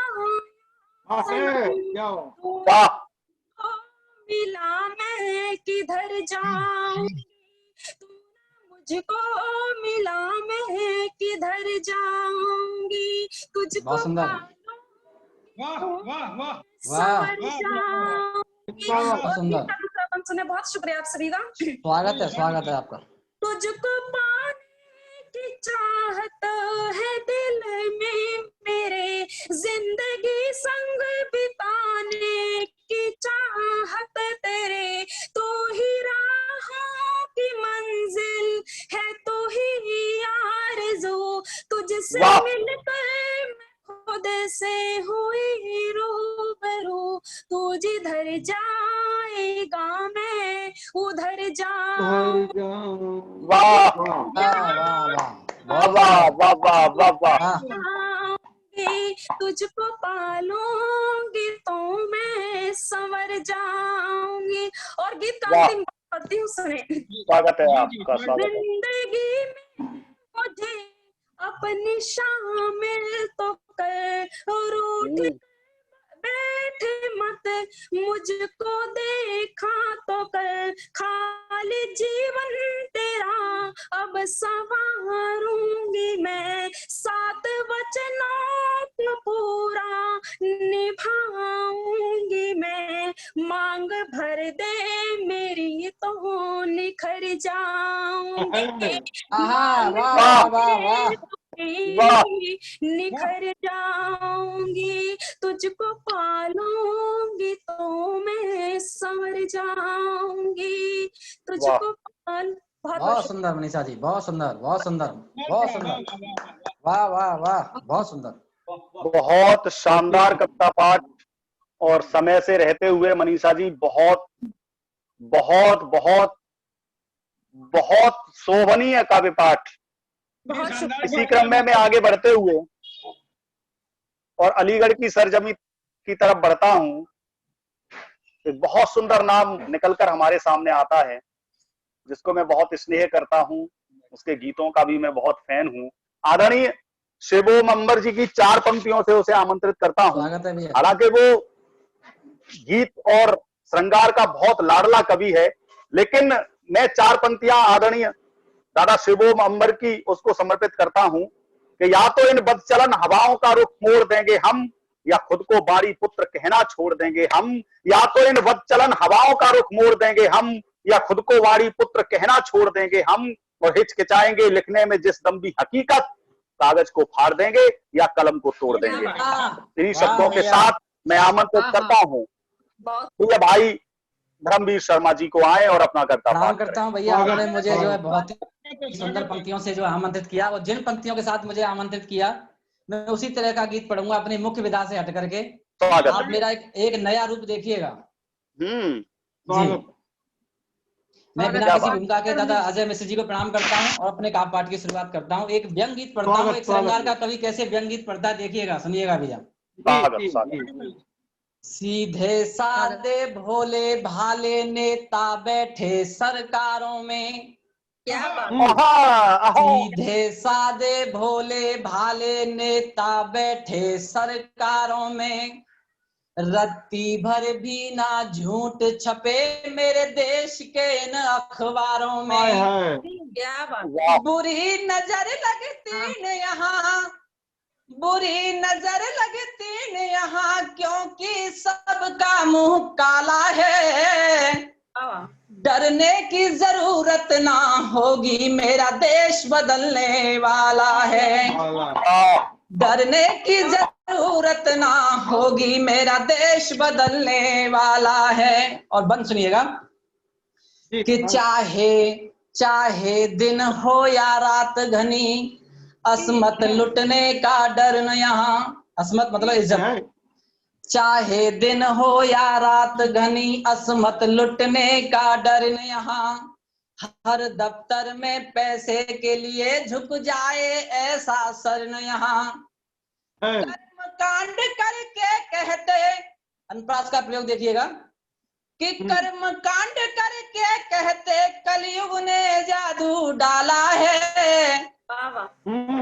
मिला मैं किधर जाऊं, मुझको मिला मैं किधर जाऊंगी, तुझको सुने। बहुत शुक्रिया आप सभी का। स्वागत है आपका। तुझको पाने की चाहत है दिल में मेरे, जिंदगी संग बिताने की चाहत तेरे, तू ही राहों की मंजिल है, तू ही आरज़ू, तुझसे वाह मिलकर मैं खुद से हुई रूबरू, तू जिधर जाएगा मैं उधर जाऊं, वाह वाह वाह वाह, वाह बहुत वाह सुंदर। वाह वाह वाह वाह वाह जाऊंगी, तुझको पालूंगी तो मैं संवर जाऊंगी। और गीत का वाह अंतिम पढ़ती हूँ, सुने। स्वागत है आपका, स्वागत है। जिंदगी में मुझे अपनी शामिल तो कर, रूठ हम्म, बैठे मत मुझको देखा तो कर, खाली जीवन तेरा अब संवारूंगी मैं, सात वचनों को पूरा निभाऊंगी मैं, मांग भर दे मेरी तो निखर जाऊंगी, आहा, मांग वाह भर वाह वाह दे वाह वाह निखर जाऊंगी, तुझको पालूंगी तो मैं संवर जाऊंगी, वाह तुझको पाल। बहुत बहुत सुंदर मनीषा जी, बहुत सुंदर, बहुत सुंदर, बहुत सुंदर, वाह वाह वाह, बहुत सुंदर। बहुत शानदार कविता पाठ, और समय से रहते हुए मनीषा जी बहुत बहुत बहुत बहुत शोभनीय काव्य पाठ। बहुत शुक्रिया। इसी क्रम में मैं आगे बढ़ते हुए और अलीगढ़ की सरजमी की तरफ बढ़ता हूं, एक बहुत सुंदर नाम निकलकर हमारे सामने आता है, जिसको मैं बहुत स्नेह करता हूं, उसके गीतों का भी मैं बहुत फैन हूं। आदरणीय शिवोम अंबर जी की 4 पंक्तियों से उसे आमंत्रित करता हूं। स्वागत है भैया। हालांकि वो गीत और श्रृंगार का बहुत लाडला कवि है, लेकिन मैं 4 पंक्तियां आदरणीय दादा शिवोम अंबर की उसको समर्पित करता हूं कि या तो इन बदचलन हवाओं का रुख मोड़ देंगे हम, या खुद को बाड़ी पुत्र कहना छोड़ देंगे हम, या तो इन बदचलन हवाओं का रुख मोड़ देंगे हम, या खुद को वाड़ी पुत्र कहना छोड़ देंगे हम, और हिचकिचाएंगे लिखने में जिस दम भी हकीकत, कागज को फाड़ देंगे या कलम को तोड़ देंगे। इन्हीं शब्दों के साथ मैं आमंत्रित करता हूं प्रिय भाई धर्मवीर शर्मा जी को आए और अपना कविता प्रणाम पाठ करता करें। हूँ भैया, आपने मुझे जो है बहुत ही सुंदर पंक्तियों से जो आमंत्रित किया, और जिन पंक्तियों के साथ मुझे आमंत्रित किया मैं उसी तरह का गीत पढ़ूंगा अपनी मुख्य विधा से हट करके। स्वागत आप है। मेरा एक नया रूप देखिएगा हम्म, जी। मैं बिना किसी भूमिका के दादा अजय मिश्र जी को प्रणाम करता हूँ और अपने काव्य पाठ की शुरुआत करता हूँ। एक व्यंग गीत पढ़ता हूँ, एक श्रृंगार का कवि कैसे व्यंग गीत पढ़ता है, देखिएगा, सुनिएगा भैया। स्वागत स्वागत। सीधे साधे भोले भाले नेता बैठे सरकारों में, क्या बात। सीधे साधे भोले भाले नेता बैठे सरकारों में, रत्ती भर भी ना झूठ छपे मेरे देश के इन अखबारों में, क्या बात। बुरी नजर लगती न यहाँ, बुरी नजर लगती न यहाँ, क्योंकि सबका मुंह काला है, डरने की जरूरत ना होगी मेरा देश बदलने वाला है, डरने की जरूरत ना होगी मेरा देश बदलने वाला है। और बंद सुनिएगा कि चाहे दिन हो या रात घनी, असमत लुटने का डर न यहाँ, असमत मतलब इज्जत, चाहे दिन हो या रात घनी, असमत लुटने का डर न यहाँ, हर दफ्तर में पैसे के लिए झुक जाए ऐसा सर न यहाँ, कर्म कांड करके कहते, अनुप्रास का प्रयोग देखिएगा कि कर्म कांड करके कहते कलयुग ने जादू डाला है,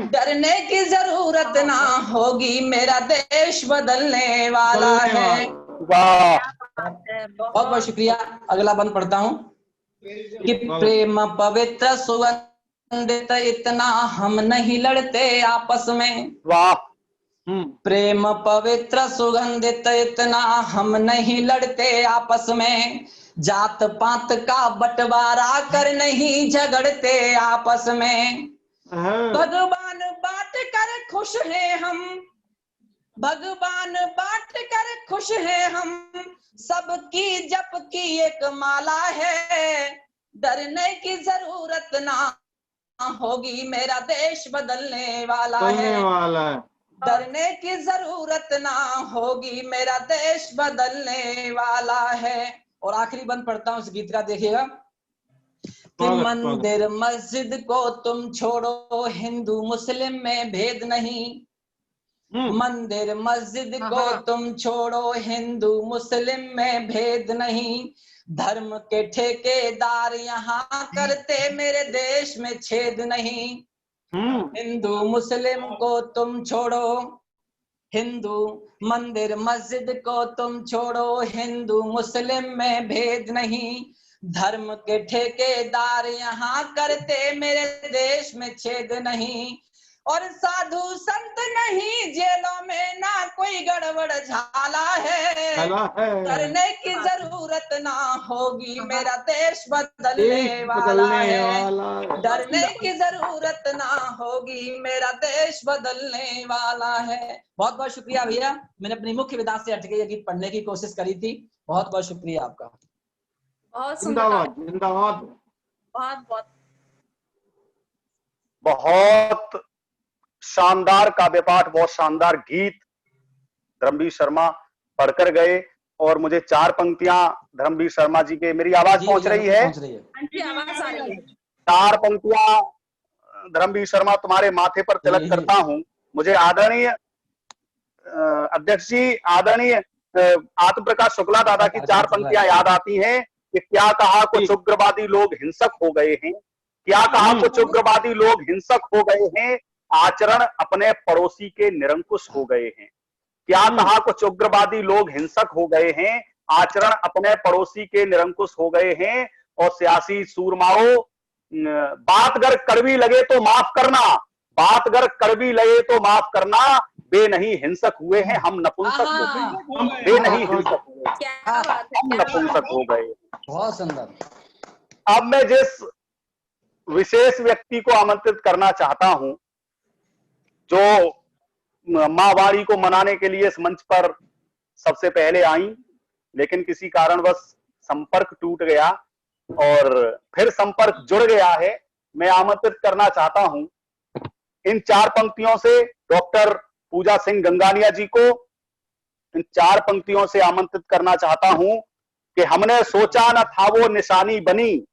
डरने की जरूरत ना होगी मेरा देश बदलने वाला है। बहुत बहुत शुक्रिया। अगला बंद पढ़ता हूँ कि प्रेम पवित्र सुगंधित इतना हम नहीं लड़ते आपस में, वाह। प्रेम पवित्र सुगंधित इतना हम नहीं लड़ते आपस में, जात पात का बंटवारा कर नहीं झगड़ते आपस में, भगवान बांट कर खुश हैं हम, भगवान बांट कर खुश हैं हम, सबकी जप की एक माला है, डरने की जरूरत ना होगी, मेरा देश बदलने वाला है, डरने की जरूरत ना होगी, मेरा देश बदलने वाला है। और आखिरी बंद पढ़ता हूँ इस गीत का, देखिएगा कि मंदिर मस्जिद को तुम छोड़ो, हिंदू मुस्लिम में भेद नहीं, मंदिर मस्जिद को तुम छोड़ो, हिंदू मुस्लिम में भेद नहीं, धर्म के ठेकेदार यहाँ करते मेरे देश में छेद नहीं, हिंदू मुस्लिम को तुम छोड़ो, हिंदू मंदिर मस्जिद को तुम छोड़ो, हिंदू मुस्लिम में भेद नहीं, धर्म के ठेकेदार यहाँ करते मेरे देश में छेद नहीं, और साधु संत नहीं जेलों में ना कोई गड़बड़ झाला है, करने की जरूरत ना होगी, मेरा देश बदलने वाला है, डरने की जरूरत ना होगी, मेरा देश बदलने वाला है। बहुत बहुत शुक्रिया भैया, मैंने अपनी मुख्य विधा से हटके ये गीत पढ़ने की कोशिश करी थी, बहुत बहुत शुक्रिया आपका। बहुत सुंदर, जिंदाबाद। बहुत बहुत शानदार काव्य पाठ, बहुत शानदार गीत धर्मवीर शर्मा पढ़कर गए, और मुझे 4 पंक्तियां धर्मवीर शर्मा जी के, मेरी आवाज पहुंच रही है? आवाज आ रही है। 4 पंक्तियां धर्मवीर शर्मा तुम्हारे माथे पर तिलक करता हूं। मुझे आदरणीय अध्यक्ष जी, आदरणीय आत्म प्रकाश शुक्ला दादा की 4 पंक्तियां याद आती हैं कि क्या कहा कुछ उग्रवादी लोग हिंसक हो गए हैं, क्या कहा कुछ उग्रवादी लोग हिंसक हो गए हैं, आचरण अपने पड़ोसी के निरंकुश हो गए हैं, क्या कहा कुछ उग्रवादी लोग हिंसक हो गए हैं, आचरण अपने पड़ोसी के निरंकुश हो गए हैं, और सियासी सूरमाओं बात अगर कड़वी लगे तो माफ करना, बात अगर कड़वी लगे तो माफ करना, वे नहीं हिंसक हुए हैं, हम नपुंसक हो गए, वे नहीं हिंसक हुए, हम नपुंसक हो गए। बहुत सुंदर। अब मैं जिस विशेष व्यक्ति को आमंत्रित करना चाहता हूं, जो मां वाणी को मनाने के लिए इस मंच पर सबसे पहले आई, लेकिन किसी कारणवश संपर्क टूट गया और फिर संपर्क जुड़ गया है, मैं आमंत्रित करना चाहता हूं इन 4 पंक्तियों से डॉक्टर पूजा सिंह गंगानिया जी को, इन 4 पंक्तियों से आमंत्रित करना चाहता हूं कि हमने सोचा न था वो निशानी बनी,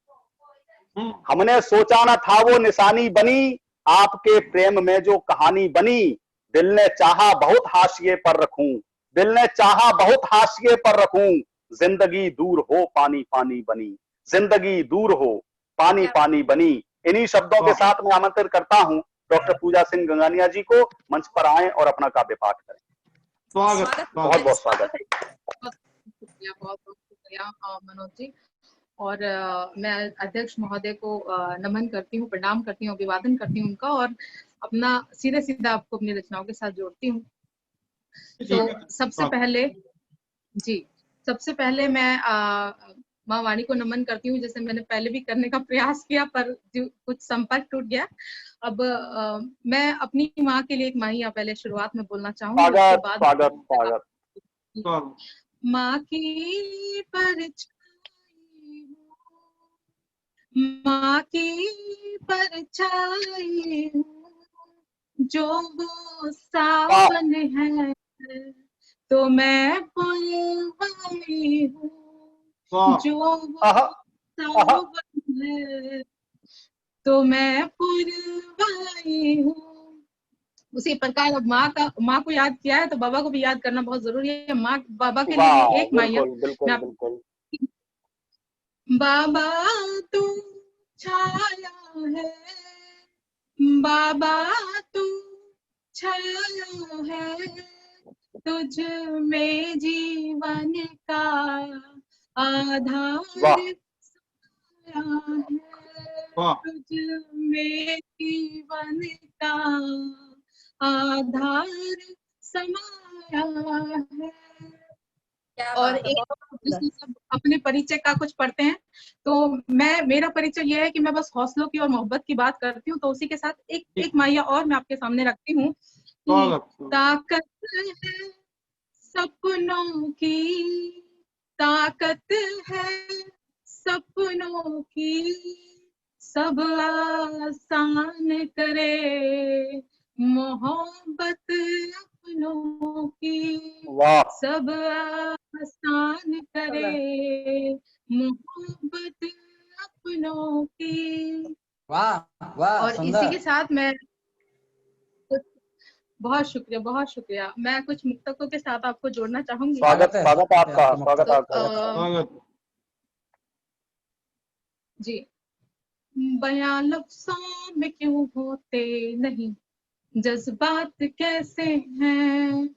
हमने सोचा न था वो निशानी बनी, आपके प्रेम में जो कहानी बनी, दिल ने चाहा बहुत हाशिए पर रखूं, दिल ने चाहा बहुत हाशिए पर रखूं, जिंदगी दूर हो पानी पानी बनी, जिंदगी दूर हो पानी पानी बनी। इन्हीं शब्दों के साथ मैं आमंत्रित करता हूं डॉक्टर पूजा सिंह गंगानिया जी को, मंच पर आएं और अपना काव्य पाठ करें। स्वागत, बहुत बहुत स्वागत है। बहुत बहुत शुक्रिया मनोज जी, और मैं अध्यक्ष महोदय को नमन करती हूँ, प्रणाम करती हूँ, अभिवादन करती हूँ उनका, और अपना सीधे सीधा आपको अपनी रचनाओं के साथ जोड़ती हूँ। तो सबसे पहले मैं माँ वाणी को नमन करती हूँ, जैसे मैंने पहले भी करने का प्रयास किया पर कुछ संपर्क टूट गया। अब मैं अपनी माँ के लिए एक माहिया पहले शुरुआत में बोलना चाहूंगी, उसके बाद माँ की परछाई, माँ की परछाई जो वो सावन है, तो मैं पुलवाई हूँ, जो वो सावन है, तो मैं पुलवाई हूँ। उसी प्रकार अब माँ को याद किया है तो बाबा को भी याद करना बहुत जरूरी है। माँ बाबा के लिए एक माहिया, बाबा तू छाया है, बाबा तू छाया है, तुझ में जीवन का आधार समाया है, तुझ में जीवन का आधार समाया है, क्या और बात है, एक बहुत सुंदर। जिसमें सब अपने परिचय का कुछ पढ़ते हैं, तो मेरा परिचय ये है कि मैं बस हौसलों की और मोहब्बत की बात करती हूँ। तो उसी के साथ एक माहिया और मैं आपके सामने रखती हूँ कि ताकत है सपनों की, ताकत है सपनों की, सब आसान करे मोहब्बत अपनों की, वाह सब आसान करे मोहब्बत अपनों की। वाह वाह, और इसी सुंदर। के साथ मैं बहुत शुक्रिया, मैं कुछ मुक्तकों के साथ आपको जोड़ना चाहूंगी। स्वागत आपके आपका, स्वागत मुक्तक। आपका। जी, बयां लफ्ज़ों में क्यों होते नहीं जज्बात कैसे हैं,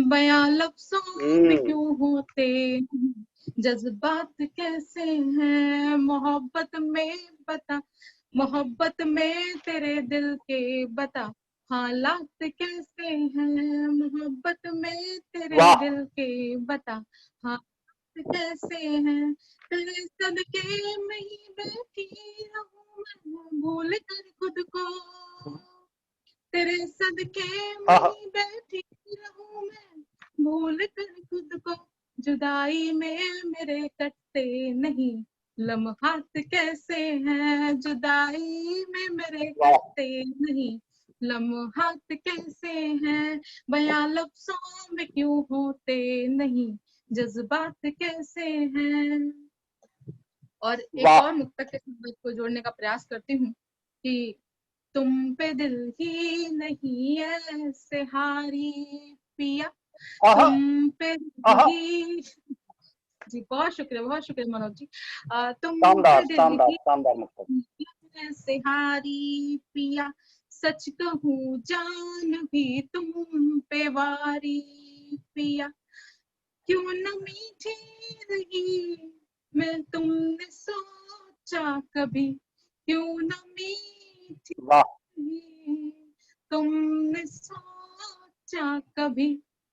बयां लफ्ज़ों में क्यों होते नहीं जज्बात कैसे हैं, मोहब्बत में बता, मोहब्बत में तेरे दिल के बता हालात कैसे हैं, मोहब्बत में तेरे वाह दिल के बता हालात कैसे हैं, तेरे सदके में ही बैठी रहूं मैं भूल कर खुद को, तेरे सदके में ही बैठी रहूं मैं भूल कर खुद को, जुदाई में मेरे कटते नहीं लम्हात कैसे हैं, जुदाई में मेरे कटते नहीं लम्हात कैसे हैं, बयां लफ्ज़ों में क्यों होते नहीं जज्बात कैसे हैं। और एक वाह। और मुक्तक के साथ को जोड़ने का प्रयास करती हूँ कि तुम पे दिल ही नहीं ऐसे हारी पिया, तुम पे दिल ही, जी बहुत शुक्रिया मनोज जी। तुम पे दिल ही शानदार मुक्तक। ऐसे हारी पिया, सच कहूँ जान भी तुम पे वारी पिया, क्यों न मीठी रही मैं तुमने सोचा कभी, क्यों न मीठी वाह रही तुमने सोचा कभी,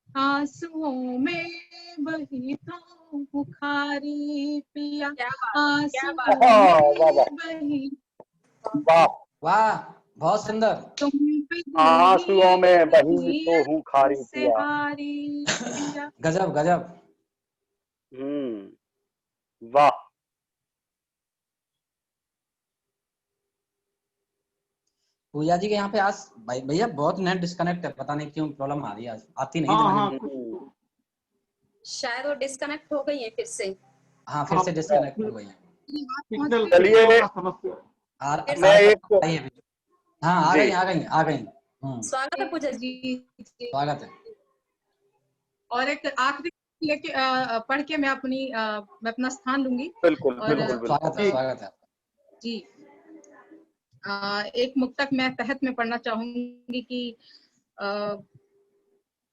आंसुओं में बही तो बुखारी पिया, क्या बात है, क्या बात आंसुओं है। में बही, वाह वाह, बहुत सुंदर। तुम पे आंसुओं में बही दिल तो हूँ खारी से पिया। हारी पिया। गजब गजब। वाह। पूजा जी के यहाँ पे आज भैया बहुत नेट डिस्कनेक्ट है, पता नहीं क्यों प्रॉब्लम आ रही है, आज आती नहीं दिमाग। शायद वो डिस्कनेक्ट हो गई है फिर से। हाँ, फिर से डिस्कनेक्ट हो गई है। चलिए मैं एक, हाँ, आ जी गई। स्वागत है पूजा जी। स्वागत है। और एक आखिरी लेके पढ़ के मैं अपना स्थान लूंगी। बिल्कुल और बिल्कुल स्वागत है। जी, एक मुक्तक मैं तहत में पढ़ना चाहूंगी कि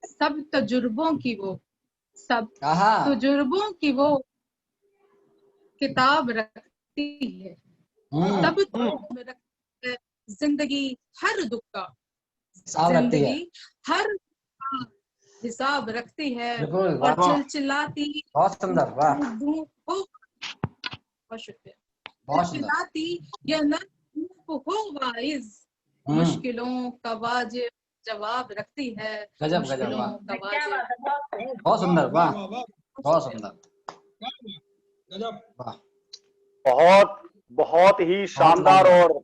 सब तजुर्बों की वो, सब तजुर्बों की वो किताब रखती है, सब तजुर्बे रखती है, जिंदगी हर दुख का, जिंदगी हर हिसाब रखती है, और चिलचिलाती, बहुत सुंदर, वाह, बहुत शुक्रिया, चिलचिलाती यह नूप हो वाइज, मुश्किलों का वाजिब जवाब रखती है, गजब मुश्किलों का वाजिब। बहुत सुंदर, वाह, बहुत सुंदर, वाह, बहुत बहुत ही शानदार और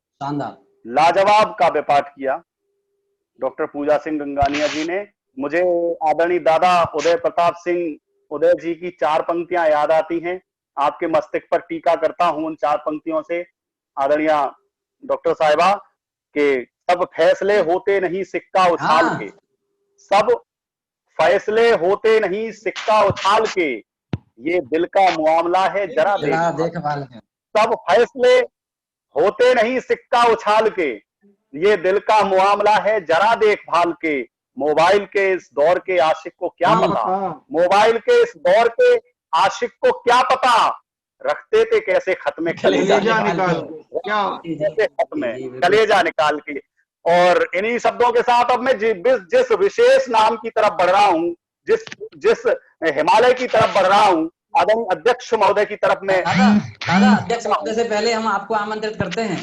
लाजवाब काव्य पाठ किया डॉक्टर पूजा सिंह गंगानिया जी ने। मुझे आदरणीय दादा उदय प्रताप सिंह उदय जी की 4 पंक्तियां याद आती हैं। आपके मस्तिष्क पर टीका करता हूं उन 4 पंक्तियों से। आदरणीय डॉक्टर साहिबा के सब फैसले होते नहीं सिक्का उछाल के, सब फैसले होते नहीं सिक्का उछाल के, ये दिल का मामला है जरा देखभाल के। सब फैसले होते नहीं सिक्का उछाल के, ये दिल का मामला है जरा देखभाल के। मोबाइल के इस दौर के आशिक को क्या पता, मोबाइल के इस दौर के आशिक को क्या पता, रखते थे कैसे खत में कलेजा निकाल के, कैसे खत में कलेजा निकाल के। और इन्हीं शब्दों के साथ अब मैं जिस विशेष नाम की तरफ बढ़ रहा हूं, जिस जिस हिमालय की तरफ बढ़ रहा हूँ, आदरणीय अध्यक्ष महोदय की तरफ में। दादा अध्यक्ष महोदय से पहले हम आपको आमंत्रित करते हैं।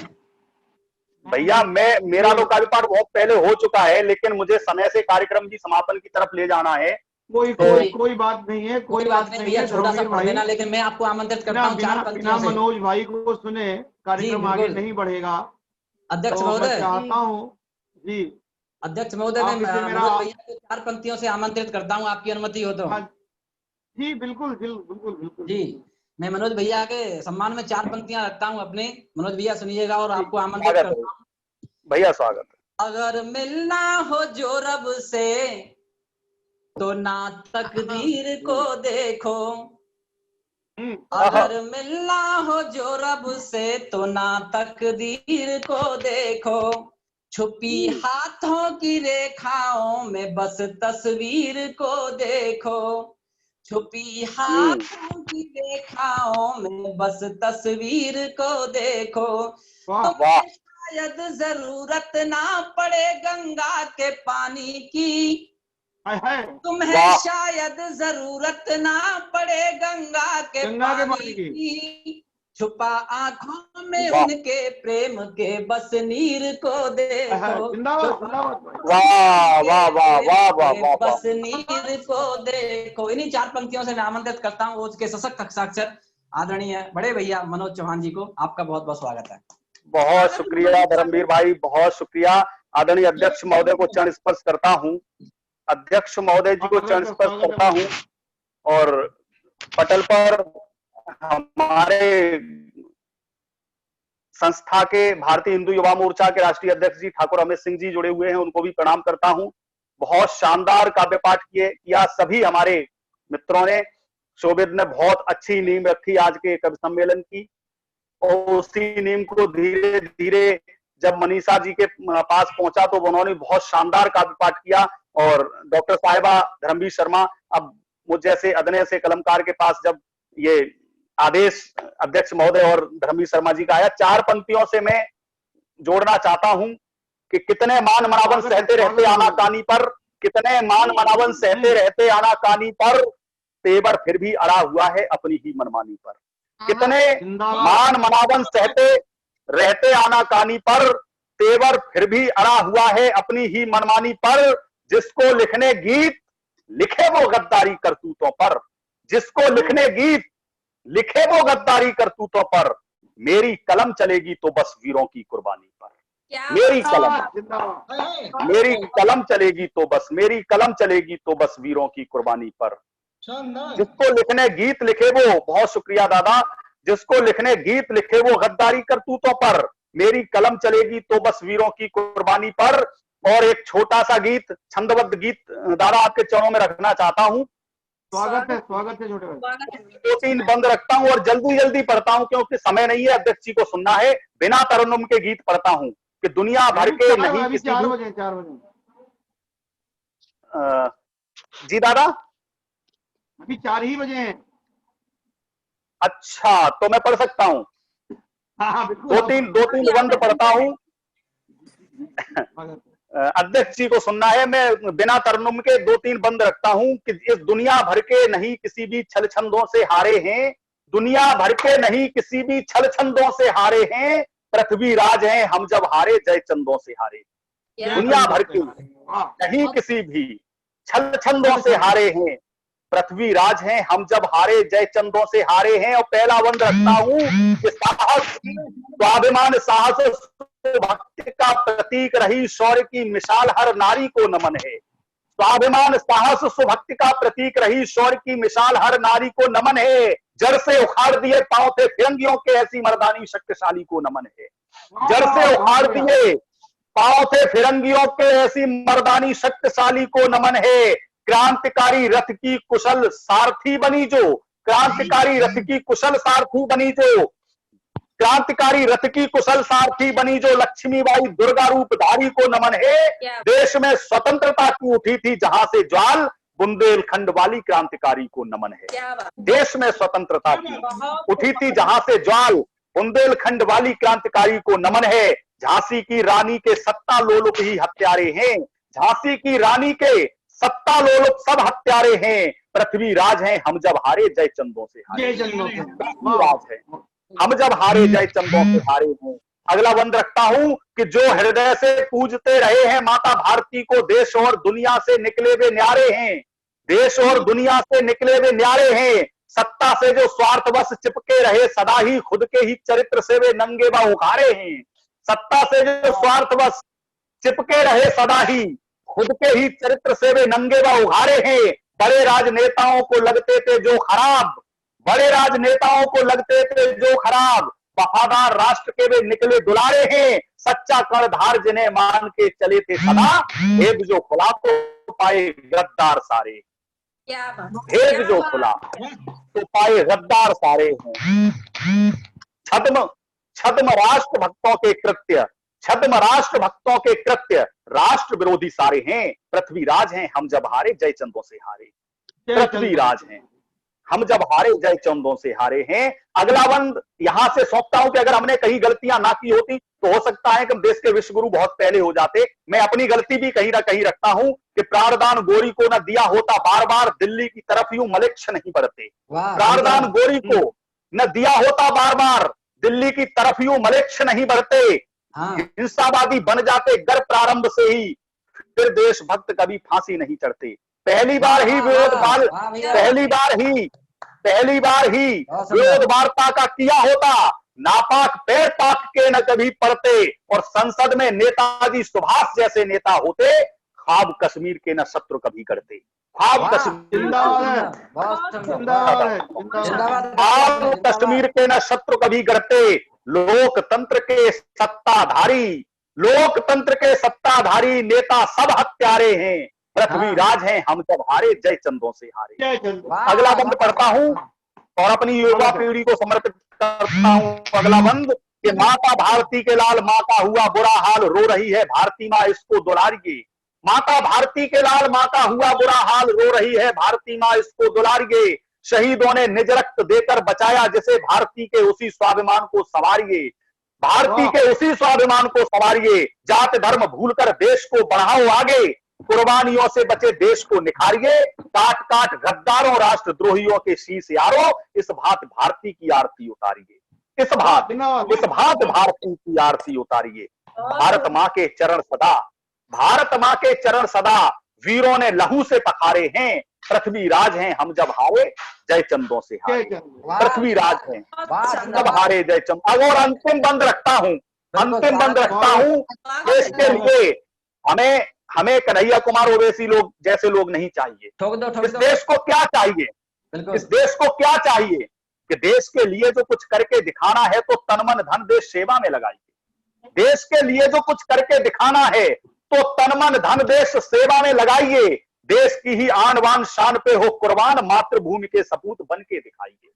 भैया मेरा तो कार्यपाठ बहुत पहले हो चुका है, लेकिन मुझे समय से कार्यक्रम की समापन की तरफ ले जाना है। कोई बात नहीं है, कोई बात नहीं भैया, छोटा सा पढ़ देना, लेकिन मैं आपको आमंत्रित करता हूँ 4 पंक्तियों से। मनोज भाई को सुने, कार्यक्रम आगे नहीं बढ़ेगा। अध्यक्ष महोदय, चाहता हूँ जी, अध्यक्ष महोदय, मैं मनोज भैया को 4 पंक्तियों से आमंत्रित करता हूँ, आपकी अनुमति हो तो। जी बिल्कुल बिल्कुल बिल्कुल जी, मैं मनोज भैया के सम्मान में 4 पंक्तियां रखता हूँ अपने। मनोज भैया सुनिएगा और आपको आमंत्रित करता हूँ। भैया स्वागत। अगर मिलना हो जो रब से तो ना तकदीर को देखो, अगर मिलना हो जो रब से तो ना तकदीर को देखो, छुपी हाथों की रेखाओं में बस तस्वीर को देखो, छुपी हाथों की रेखाओं में बस तस्वीर को देखो, तुम्हें शायद जरूरत ना पड़े गंगा के पानी की, तुम्हें शायद जरूरत ना पड़े गंगा के पानी की, छुपा आंखों में उनके प्रेम के बस नीर को देखो, वाह वाह वाह वाह वाह, बस नीर को देखो। इन्हीं 4 पंक्तियों से मैं आमंत्रित करता हूँ उसके सशक्त हस्ताक्षर आदरणीय बड़े भैया मनोज चौहान जी को। आपका बहुत बहुत स्वागत है। बहुत शुक्रिया धर्मवीर भाई, बहुत शुक्रिया। आदरणीय अध्यक्ष महोदय को चरण स्पर्श करता हूँ, अध्यक्ष महोदय जी को चरण स्पर्श करता हूँ, और पटल पर हमारे संस्था के भारतीय हिंदू युवा मोर्चा के राष्ट्रीय अध्यक्ष जी ठाकुर अमित सिंह जी जुड़े हुए हैं, उनको भी प्रणाम करता हूँ। बहुत शानदार काव्य पाठ किया सभी हमारे मित्रों ने। शोभित ने बहुत अच्छी नींव रखी आज के कवि सम्मेलन की, और उसी नींव को धीरे धीरे जब मनीषा जी के पास पहुंचा तो उन्होंने बहुत शानदार काव्य पाठ किया। और डॉक्टर साहिबा धर्मवीर शर्मा, अब मुझ जैसे अदनय से कलमकार के पास जब ये आदेश अध्यक्ष महोदय और धर्मवीर शर्मा जी का आया, 4 पंक्तियों से मैं जोड़ना चाहता हूं कि कितने मान मनावन सहते रहते आनाकानी पर, कितने मान मनावन सहते रहते आनाकानी पर, तेवर फिर भी अड़ा हुआ है अपनी ही मनमानी पर। कितने मान मनावन सहते रहते आनाकानी पर, तेवर फिर भी अड़ा हुआ है अपनी ही मनमानी पर, जिसको लिखने गीत लिखे वो गद्दारी करतूतों पर, जिसको लिखने गीत लिखे वो गद्दारी करतूतों पर, मेरी कलम चलेगी तो बस वीरों की कुर्बानी पर, मेरी कलम चलेगी तो बस, मेरी कलम चलेगी तो बस वीरों की कुर्बानी पर, जिसको लिखने गीत लिखे वो, बहुत शुक्रिया दादा, जिसको लिखने गीत लिखे वो गद्दारी करतूतों पर, मेरी कलम चलेगी तो बस वीरों की कुर्बानी पर। और एक छोटा सा गीत, छंदबद्ध गीत दादा आपके चरणों में रखना चाहता हूं। स्वागत है छोटे भाई। 2-3 बंद रखता हूं और जल्दी जल्दी पढ़ता हूं क्योंकि समय नहीं है, अध्यक्ष जी को सुनना है। बिना तरन्नुम के गीत पढ़ता हूं कि दुनिया भर के नहीं अभी किसी 4 बजे जी दादा अभी 4 ही बजे हैं। अच्छा, तो मैं पढ़ सकता हूं। हाँ, 2-3 बंद पढ़ता हूं। अध्यक्ष जी को सुनना है, मैं बिना तरन्नुम के 2-3 बंद रखता हूं कि इस दुनिया भर के नहीं किसी भी छल छंदों से हारे हैं, दुनिया भर के नहीं किसी भी छल छंदों से हारे हैं, पृथ्वी राज हैं हम जब हारे जय चंदों से हारे, दुनिया भर के नहीं किसी भी छल छंदों से हारे हैं, पृथ्वी राज हैं हम जब हारे जय चंदों से हारे हैं। और पहला बंद रखता हूं कि साहस स्वाभिमान साहस भक्ति का प्रतीक रही शौर्य की मिसाल हर नारी को नमन है, स्वाभिमान साहस सुभक्ति का प्रतीक रही शौर्य की मिसाल हर नारी को नमन है, जड़ से उखाड़ दिए पांव थे फिरंगियों के ऐसी मर्दानी शक्तिशाली को नमन है, जड़ से उखाड़ दिए पांव थे फिरंगियों के ऐसी मर्दानी शक्तिशाली को नमन है, क्रांतिकारी रथ की कुशल सारथी बनी जो, क्रांतिकारी रथ की कुशल सारथी बनी जो, क्रांतिकारी रथ की कुशल सारथी बनी जो लक्ष्मीबाई दुर्गा रूपधारी को नमन है, देश में स्वतंत्रता की उठी थी जहां से ज्वाल बुंदेलखंड वाली क्रांतिकारी को नमन है, देश में स्वतंत्रता की उठी थी जहां से ज्वाल बुंदेलखंड वाली क्रांतिकारी को नमन है, झांसी की रानी के सत्ता लोलुप ही हत्यारे हैं, झांसी की रानी के सत्ता लोलुप सब हत्यारे हैं, पृथ्वी राज हैं हम जब हारे जय चंदों से हारे। जय चंदों से। पृथ्वी राज है हम जब हारे जय चंदों से हारे हैं। अगला बंद रखता हूं कि जो हृदय से पूजते रहे हैं माता भारती को, देश और दुनिया से निकले वे न्यारे हैं, देश और दुनिया से निकले वे न्यारे हैं। सत्ता से जो स्वार्थवश चिपके रहे सदा ही खुद के ही चरित्र से वे नंगे व उघारे हैं। सत्ता से जो स्वार्थवश चिपके रहे सदा ही खुद के ही चरित्र से वे नंगे व उघारे हैं। बड़े राजनेताओं को लगते थे जो खराब, बड़े राजनेताओं को लगते थे जो खराब, वफादार राष्ट्र के वे निकले दुलारे हैं। सच्चा कर्णधार जिन्हें मान के चले थे सदा, भेद जो खुला तो पाए गद्दार सारे, क्या बात, भेद जो खुला तो पाए गद्दार सारे हैं। छद्म छद्म राष्ट्र भक्तों के कृत्य, छद्म राष्ट्र भक्तों के कृत्य राष्ट्र विरोधी सारे हैं। पृथ्वी राज हैं हम जब हारे जय चंदों से हारे, पृथ्वी राज हैं हम जब हारे जय चंदों से हारे हैं। अगला बंद यहां से सौंपता हूं कि अगर हमने कहीं गलतियां ना की होती तो हो सकता है कि हम देश के विश्वगुरु बहुत पहले हो जाते। मैं अपनी गलती भी कहीं ना कहीं रखता हूं कि प्राणदान गोरी को न दिया होता बार बार, दिल्ली की तरफ यूं मलिक्ष नहीं बढ़ते। प्राणदान गोरी को न दिया होता बार बार, दिल्ली की तरफ यूं मलिक्ष नहीं बढ़ते। हिंसावादी बन जाते गर प्रारंभ से ही, फिर देशभक्त कभी फांसी नहीं चढ़ते। पहली बार ही विरोध पहली बार ही विरोध वार्ता का किया होता, नापाक पैर पाक के न कभी पड़ते। और संसद में नेताजी सुभाष जैसे नेता होते, ख्वाब कश्मीर के न शत्रु कभी करते। ख्वाब कश्मीर के न शत्रु कभी करते। लोकतंत्र के सत्ताधारी, लोकतंत्र के सत्ताधारी नेता सब हत्यारे हैं। पृथ्वी राज हैं हम जब हारे जय चंदों से हारे। अगला बंद पढ़ता हूं और अपनी युवा पीढ़ी को समर्पित करता हूं। अगला बंद कि माता भारती के लाल माँ का हुआ बुरा हाल, रो रही है भारती माँ इसको दुलारिए। माता भारती के लाल माँ का हुआ बुरा हाल, रो रही है भारती माँ इसको दुलारिए। शहीदों ने निज रक्त देकर बचाया जिसे, भारती के उसी स्वाभिमान को संवारिए। भारती के उसी स्वाभिमान को संवारिए। जात धर्म भूलकर देश को बढ़ाओ आगे, कुर्बानियों से बचे देश को निखारिए। काट काट गद्दारों राष्ट्रद्रोहियों के शीश यारो, इस भांति भारती की आरती उतारिए। इस भांति भारती की आरती उतारिए। भारत माँ के चरण सदा, भारत माँ के चरण सदा, वीरों ने लहू से पखारे हैं। पृथ्वी राज हैं हम जब हारे जय चंदों से हारे। पृथ्वी राज हैं जब हारे जय चंद। और अंतिम बंद रखता हूं, अंतिम बंद रखता हूं देश के लिए। हमें कन्हैया कुमार ओवैसी लोग जैसे लोग नहीं चाहिए। इस देश को क्या चाहिए, इस देश को क्या चाहिए कि देश के लिए जो कुछ करके दिखाना है तो तन मन धन देश सेवा में लगाइए। देश के लिए जो कुछ करके दिखाना है तो तन मन धन देश सेवा में लगाइए। देश की ही आन बान शान पे हो कुर्बान, मातृभूमि के सपूत बन के दिखाइए।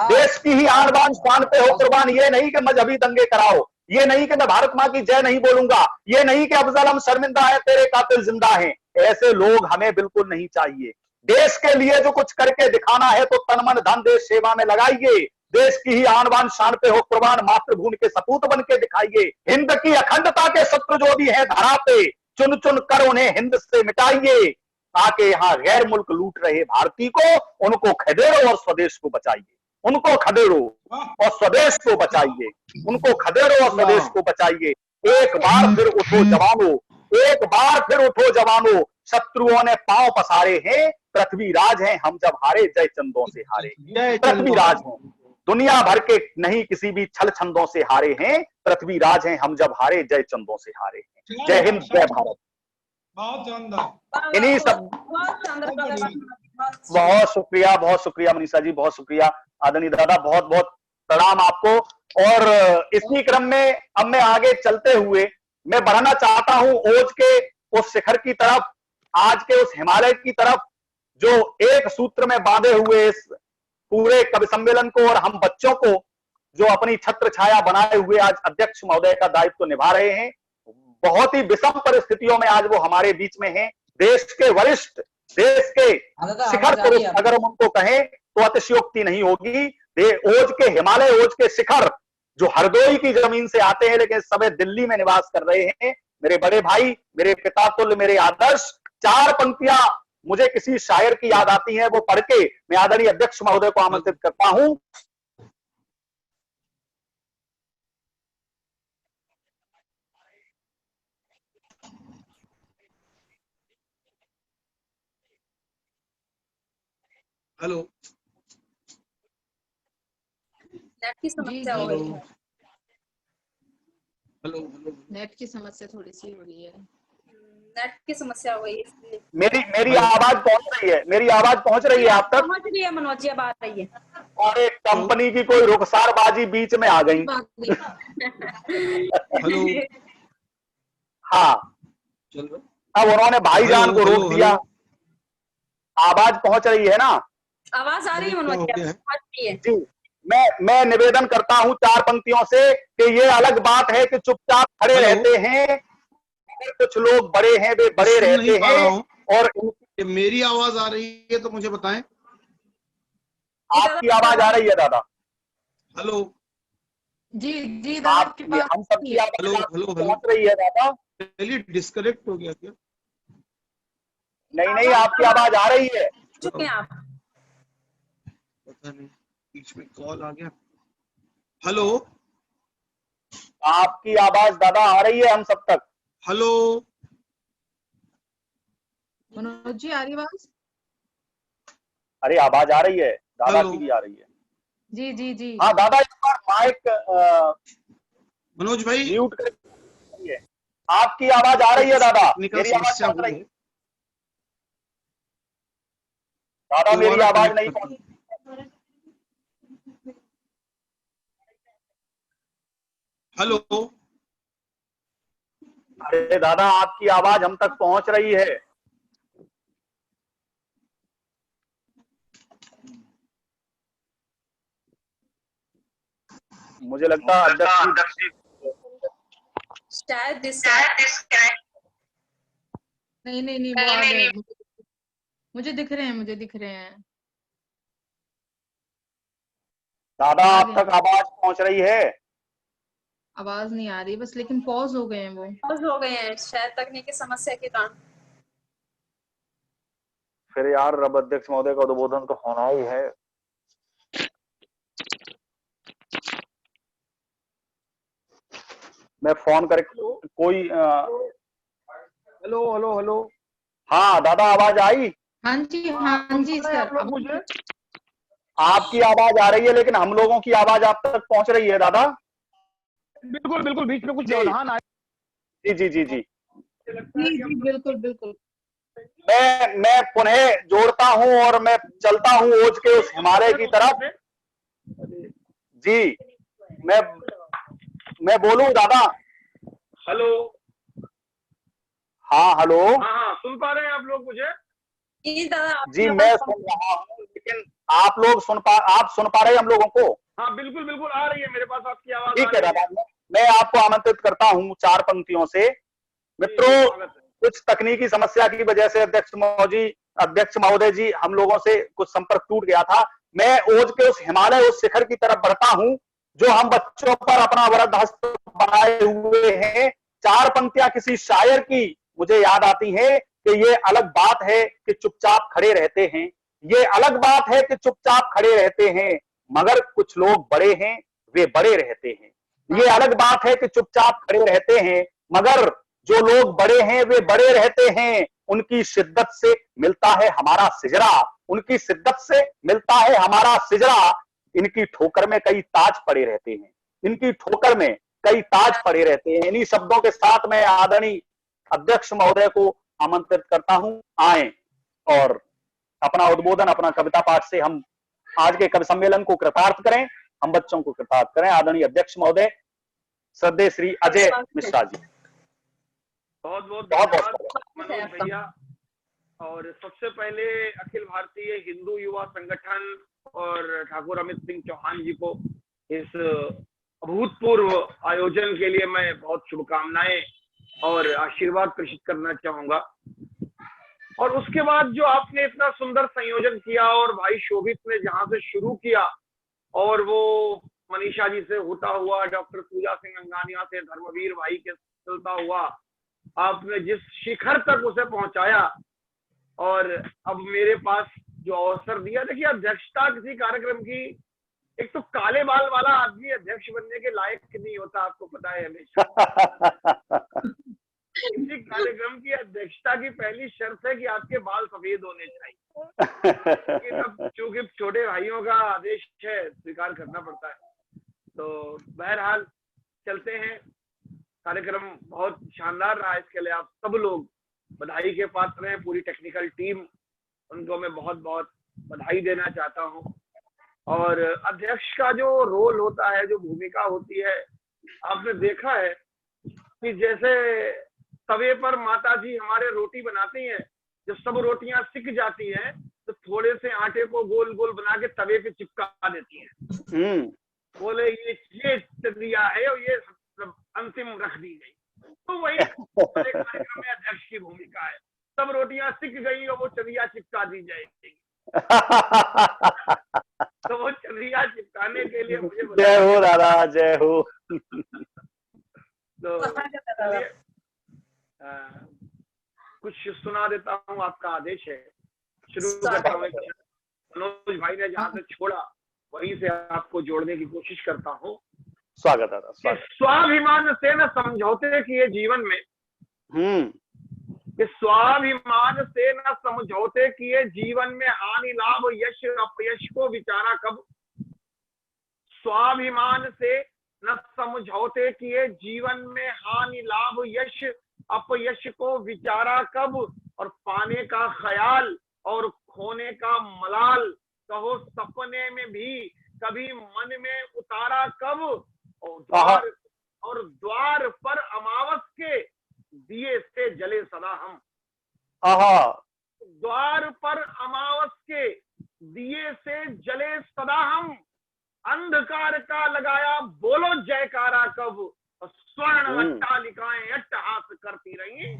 देश की ही आन बान शान पे हो कुर्बान। ये नहीं कि मजहबी दंगे कराओ, ये नहीं कि मैं भारत माँ की जय नहीं बोलूंगा, ये नहीं कि अफजल हम शर्मिंदा है तेरे कातिल जिंदा हैं। ऐसे लोग हमें बिल्कुल नहीं चाहिए। देश के लिए जो कुछ करके दिखाना है तो तन मन धन देश सेवा में लगाइए। देश की ही आन बान शान पे हो कुर्बान, मातृभूमि के सपूत बन के दिखाइए। हिंद की अखंडता के शत्रु जो भी है धरा पे, चुन चुन कर उन्हें हिंद से मिटाइए। ताकि यहाँ गैर मुल्क लूट रहे भारतीय को, उनको खदेड़ो और स्वदेश को बचाइए। उनको खदेड़ो और स्वदेश को बचाइए। उनको खदेड़ो और स्वदेश को बचाइए। एक बार फिर उठो जवानों, एक बार फिर उठो जवानों, शत्रुओं ने पांव पसारे हैं। पृथ्वी राज हैं हम जब हारे जय चंदों से हारे। पृथ्वी राज हैं, दुनिया भर के नहीं किसी भी छल छंदों से हारे हैं। पृथ्वी राज हैं हम जब हारे जय चंदों से हारे। जय हिंद, जय भारत। इन्हीं सब, बहुत शुक्रिया मनीषा जी, बहुत शुक्रिया आदरणीय दादा, बहुत बहुत प्रणाम आपको। और इसी क्रम में अब मैं आगे चलते हुए मैं बढ़ना चाहता हूं ओज के उस शिखर की तरफ, आज के उस हिमालय की तरफ, जो एक सूत्र में बांधे हुए इस पूरे कवि सम्मेलन को और हम बच्चों को जो अपनी छत्र छाया बनाए हुए आज अध्यक्ष महोदय का दायित्व निभा रहे हैं। बहुत ही विषम परिस्थितियों में आज वो हमारे बीच में हैं। देश के वरिष्ठ, देश के शिखर पुरुष अगर हम उनको कहें तो अतिशयोक्ति नहीं होगी। ओज के हिमालय, ओज के शिखर जो हरदोई की जमीन से आते हैं लेकिन समय दिल्ली में निवास कर रहे हैं। मेरे बड़े भाई, मेरे पिता तुल्य, मेरे आदर्श, चार पंक्तियां मुझे किसी शायर की याद आती है, वो पढ़ के मैं आदरणीय अध्यक्ष महोदय को आमंत्रित करता हूं। हेलो, नेट की समस्या हो हेलो, रही है। Hello, hello. नेट की समस्या थोड़ी सी हो रही है। नेट की समस्या हो गई है इसलिए। मेरी आवाज पहुंच रही है, मेरी आवाज पहुंच रही है आप तक? पहुंच रही है मनोज जी, अब आ रही है। और एक कंपनी की कोई रुखसारबाजी बीच में आ गई। हेलो, हाँ, चलो। अब उन्होंने भाईजान को रोक दिया। आवाज पहुंच रही है ना? आवाज आ रही है मनोज जी, पहुंच रही है। जी, मैं निवेदन करता हूं 4 पंक्तियों से कि ये अलग बात है कि चुपचाप खड़े रहते हैं, अगर कुछ लोग बड़े हैं वे बड़े रहते हैं। और मेरी आवाज आ रही है तो मुझे बताएं। आपकी आवाज आ रही है दादा? हेलो जी जी, आपकी, हम सबकी आवाज पहुंच रही है दादा? चलिए, डिस्कनेक्ट हो गया क्या? नहीं, आपकी आवाज आ रही है। चुके हैं आप? पता नहीं, बीच में कॉल आ गया। हेलो, आपकी आवाज दादा आ रही है हम सब तक? हेलो मनोज जी, आ रही आवाज? अरे आवाज आ रही है दादा की भी आ रही है। जी जी जी। हाँ दादा, इस बार माइक मनोज भाई म्यूट कर। आपकी आवाज आ रही है दादा? मेरी आवाज पहुंच रही है दादा? मेरी आवाज नहीं पहुंच रही। हेलो, अरे दादा, आपकी आवाज हम तक पहुंच रही है। मुझे लगता है अध्यक्ष शायद नहीं, वो आ गए। मुझे दिख रहे हैं। दादा आप तक आवाज पहुंच रही है? आवाज नहीं आ रही बस, लेकिन पॉज हो गए हैं वो। पॉज हो गए हैं शायद तकनीकी समस्या के कारण। फिर यार अब अध्यक्ष महोदय का उद्बोधन तो होना ही है। मैं फोन करके कोई हेलो। हाँ दादा, आवाज आई? हाँ जी सर। आप मुझे आपकी आवाज आ रही है, लेकिन हम लोगों की आवाज आप तक पहुंच रही है दादा? बिल्कुल बीच में कुछ व्यवधान आया। जी। बिल्कुल। मैं पुनः जोड़ता हूं और मैं चलता हूं ओज के उस हिमालय की तरफ। जी, मैं बोलूं दादा? हेलो। हाँ हेलो। हाँ, सुन पा रहे हैं आप लोग मुझे? जी मैं सुन रहा हूँ, लेकिन आप सुन पा रहे हैं हम लोगों को? हाँ बिल्कुल आ रही है मेरे पास आपकी आवाज। ठीक है दादा, मैं आपको आमंत्रित करता हूँ 4 पंक्तियों से। मित्रों, कुछ तकनीकी समस्या की वजह से अध्यक्ष महोदय जी हम लोगों से कुछ संपर्क टूट गया था। मैं ओज के उस हिमालय, उस शिखर की तरफ बढ़ता हूं जो हम बच्चों पर अपना वरद हस्त बनाए हुए हैं। 4 पंक्तियां किसी शायर की मुझे याद आती हैं कि ये अलग बात है कि चुपचाप खड़े रहते हैं, ये अलग बात है कि चुपचाप खड़े रहते हैं, मगर कुछ लोग बड़े हैं वे बड़े रहते हैं। ये अलग बात है कि चुपचाप खड़े रहते हैं, मगर जो लोग बड़े हैं वे बड़े रहते हैं। उनकी शिद्दत से मिलता है हमारा सिजरा, उनकी शिद्दत से मिलता है हमारा सिजरा। इनकी ठोकर में कई ताज पड़े रहते हैं, इनकी ठोकर में कई ताज पड़े रहते हैं। इन्हीं शब्दों के साथ मैं आदरणीय अध्यक्ष महोदय को आमंत्रित करता हूं, आए और अपना उद्बोधन, अपना कविता पाठ से हम आज के कवि सम्मेलन को कृतार्थ करें, हम बच्चों को कृतार्थ करें। आदरणीय अध्यक्ष महोदय श्रद्धेय श्री अजय मिश्रा जी, बहुत धन्यवाद मनोज भैया। और सबसे पहले अखिल भारतीय हिंदू युवा संगठन और ठाकुर अमित सिंह चौहान जी को इस अभूतपूर्व आयोजन के लिए मैं बहुत शुभकामनाएं और आशीर्वाद प्रेषित करना चाहूंगा। और उसके बाद जो आपने इतना सुंदर संयोजन किया और भाई शोभित ने जहां से शुरू किया और वो मनीषा जी से होता हुआ डॉक्टर पूजा सिंह अंगानिया से धर्मवीर भाई के चलता हुआ आपने जिस शिखर तक उसे पहुंचाया, और अब मेरे पास जो अवसर दिया, देखिए अध्यक्षता किसी कार्यक्रम की, एक तो काले बाल वाला आदमी अध्यक्ष बनने के लायक नहीं होता, आपको पता है हमेशा। किसी कार्यक्रम की अध्यक्षता की पहली शर्त है कि आपके बाल सफेद होने चाहिए। लेकिन अब चूंकि छोटे भाइयों का आदेश है, स्वीकार करना पड़ता है। तो बहरहाल चलते हैं, कार्यक्रम बहुत शानदार रहा, इसके लिए आप सब लोग बधाई के पात्र हैं, पूरी टेक्निकल टीम, उनको मैं बहुत बहुत बधाई देना चाहता हूं। और अध्यक्ष का जो रोल होता है, जो भूमिका होती है, आपने देखा है कि जैसे तवे पर माता जी हमारे रोटी बनाती हैं, जब सब रोटियां सिक जाती हैं तो थोड़े से आटे को गोल गोल बना के तवे पे चिपका देती हैं। बोले ये चलिया है और ये अंतिम रख दी गई। तो वही कार्यक्रम में अध्यक्ष की भूमिका है, सब रोटियां सिक गई और वो चलिया चिपका दी जाएगी। तो वो चलिया चिपकाने के लिए मुझे जय हो दादा, जय हो। तो कुछ सुना देता हूँ, आपका आदेश है, शुरू करता हूँ। मनोज भाई ने जहाँ से छोड़ा वहीं से आपको जोड़ने की कोशिश करता हूँ। स्वागत दादा, स्वागत। स्वाभिमान से न समझौते किए जीवन में, स्वाभिमान से न समझौते किए जीवन में, हानि लाभ यश अपयश को विचारा कब। स्वाभिमान से न समझौते किए जीवन में, हानि लाभ यश अपयश को विचारा कब। और पाने का ख्याल और खोने का मलाल, कहो सपने में भी कभी मन में उतारा कब। और द्वार पर अमावस के दिए से जले सदा हम। द्वार पर अमावस के दिए से जले सदा हम, अंधकार का लगाया बोलो जयकारा कब। स्वर्ण अट्टालिकाएं अट्टहास करती रही,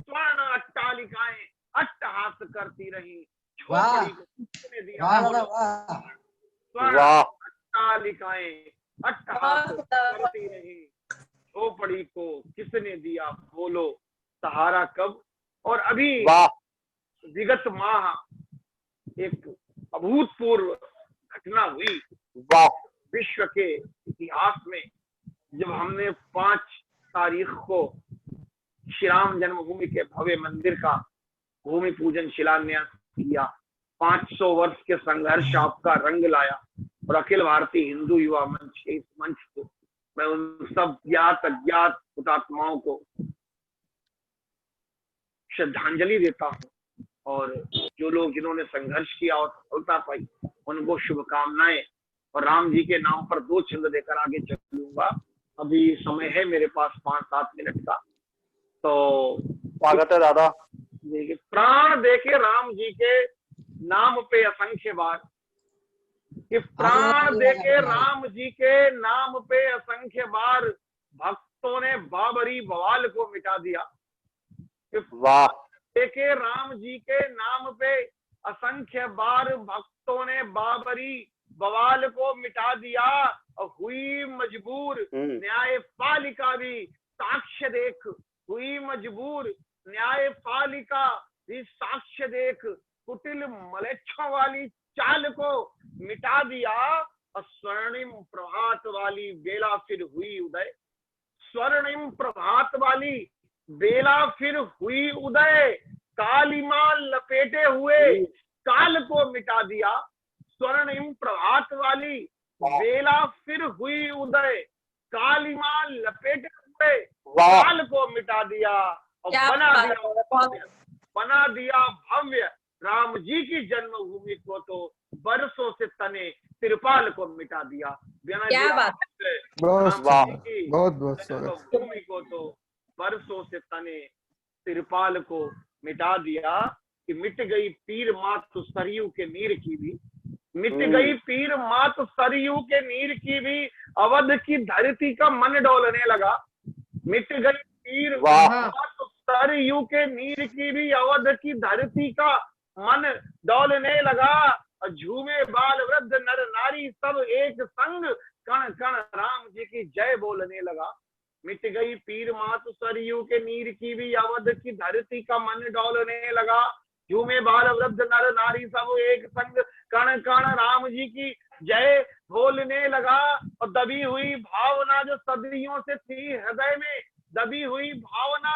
स्वर्ण अट्टालिकाएं अट्टहास करती रही, झोपड़ी को किसने दिया बोलो। स्वर्ण अट्टालिकाएं अट्टहास करती रही, झोपड़ी को किसने दिया बोलो सहारा कब। और अभी विगत माह एक अभूतपूर्व घटना हुई विश्व के इतिहास में, जब हमने 5 तारीख को श्री राम जन्मभूमि के भव्य मंदिर का भूमि पूजन शिलान्यास किया। 500 वर्ष के संघर्ष आपका रंग लाया, और अखिल भारतीय हिंदू युवा मंच के इस मंच को मैं उन सब ज्ञात अज्ञात हुतात्माओं को श्रद्धांजलि देता हूँ, और जो लोग जिन्होंने संघर्ष किया और सफलता पाई उनको शुभकामनाएं। और राम जी के नाम पर 2 छंद देकर आगे चलूंगा, अभी समय है मेरे पास 5-7 मिनट का। तो स्वागत है दादा। देखिए, प्राण देके राम जी के नाम पे असंख्य बार, कि प्राण देके राम जी के नाम पे असंख्य बार भक्तों ने बाबरी बवाल को मिटा दिया। वाह। देके राम जी के नाम पे असंख्य बार भक्तों ने बाबरी बवाल को मिटा दिया, और हुई मजबूर न्यायपालिका भी साक्ष्य देख, हुई मजबूर न्यायपालिका भी साक्ष्य देख, कुटिल मलेच्छों वाली चाल को मिटा दिया, और स्वर्णिम प्रभात वाली बेला फिर हुई उदय। स्वर्णिम प्रभात वाली बेला फिर हुई उदय, कालिमा लपेटे हुए काल को मिटा दिया। स्वर्णिम प्रभात वाली बेला फिर हुई उदय, कालिमा लपेटे हुए काल को मिटा दिया, और बना दिया भव्य राम जी की जन्मभूमि को तो बरसों से तने तिरपाल को मिटा दिया। क्या बात है, बहुत बहुत जन्मभूमि को तो बरसों से तने तिरपाल को मिटा दिया, कि मिट गई पीर मात सरयू के नीर की भी, मिट गई पीर मात सरयू के नीर की भी, अवध की धरती का मन डोलने लगा। मिट गई पीर मात सरयू के नीर की भी, अवध की धरती का मन डोलने लगा। झूमे बाल वृद्ध नर नारी सब एक संग, कण कण राम जी की जय बोलने लगा। मिट गई पीर मात सरयू के नीर की भी, अवध की धरती का मन डोलने लगा। झूमे बाल वृद्ध नर नारी सब एक संग, कण कण राम जी की जय बोलने लगा। और दबी हुई भावना जो सदियों से थी हृदय में, दबी हुई भावना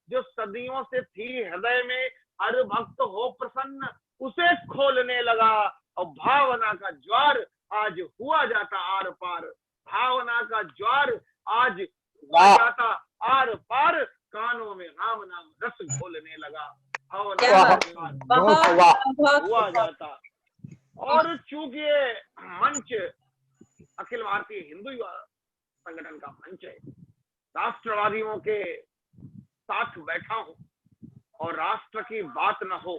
जो सदियों से थी हृदय में, हर भक्त हो प्रसन्न उसे खोलने लगा। और भावना का ज्वार आज हुआ जाता आर पार, भावना का ज्वार आज हुआ जाता आर पार, कानों में राम नाम रस घोलने लगा। भावना का ज्वार हुआ जाता। और चूंकि मंच अखिल भारतीय हिंदू युवा संगठन का मंच है, राष्ट्रवादियों के साथ बैठा हूं और राष्ट्र की बात न हो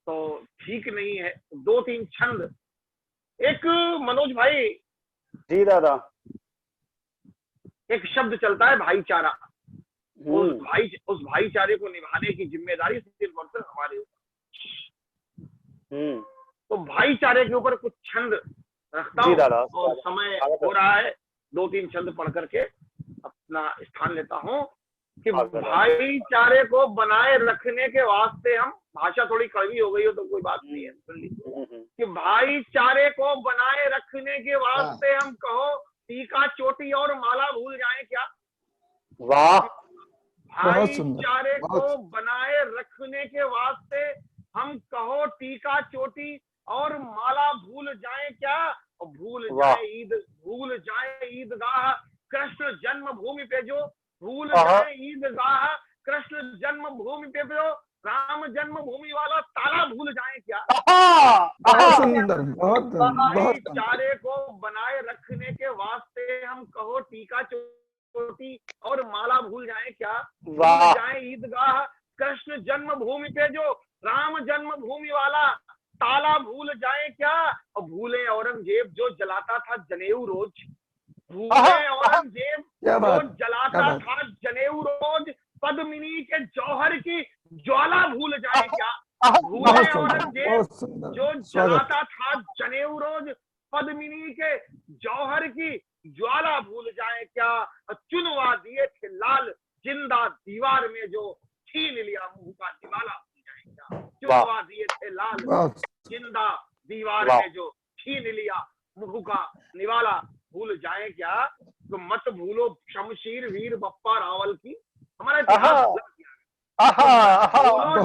तो ठीक नहीं है। 2-3 छंद। एक मनोज भाई जी दादा, एक शब्द चलता है भाईचारा। उस भाईचारे को निभाने की जिम्मेदारी सिर्फ और सिर्फ हमारे ऊपर। तो भाईचारे के ऊपर कुछ छंद रखता हूँ और समय हो रहा है, 2-3 छंद पढ़ करके अपना स्थान लेता हूँ कि भाईचारे को बनाए रखने के वास्ते हम, भाषा थोड़ी कड़वी हो गई हो तो कोई बात नहीं है, सुन लीजिए कि भाईचारे को बनाए रखने के वास्ते हम कहो टीका चोटी और माला भूल जाए क्या। वाह, भाईचारे को बनाए रखने के वास्ते हम कहो टीका चोटी और माला भूल जाए क्या। और भूल जाए ईदगाह कृष्ण जन्मभूमि पे जो, भूल जाए ईदगाह कृष्ण जन्मभूमि पे जो राम जन्मभूमि वाला ताला भूल जाए क्या। भाईचारे को बनाए रखने के वास्ते हम कहो टीका चोटी और माला भूल जाए क्या। भूल जाए ईदगाह कृष्ण जन्मभूमि पे जो राम जन्मभूमि वाला ताला भूल जाए क्या। और भूले औरंगजेब जो जलाता था जनेऊ रोज, भूले औरंगजेब जो जलाता था जनेऊ रोज, पद्मिनी के जौहर की ज्वाला भूल जाए क्या। भूले औरंगजेब जो जलाता था जनेऊ रोज, पद्मिनी के जौहर की ज्वाला भूल जाए क्या। चुनवा दिए थे लाल जिंदा दीवार में जो छीन लिया मुंह का निवाला भूल जाए क्या। चुनवा दिए थे लाल जिंदा दीवार में जो छीन लिया मुंह का निवाला भूल जाए क्या। तो मत भूलो शमशीर वीर बप्पा रावल की, हमारा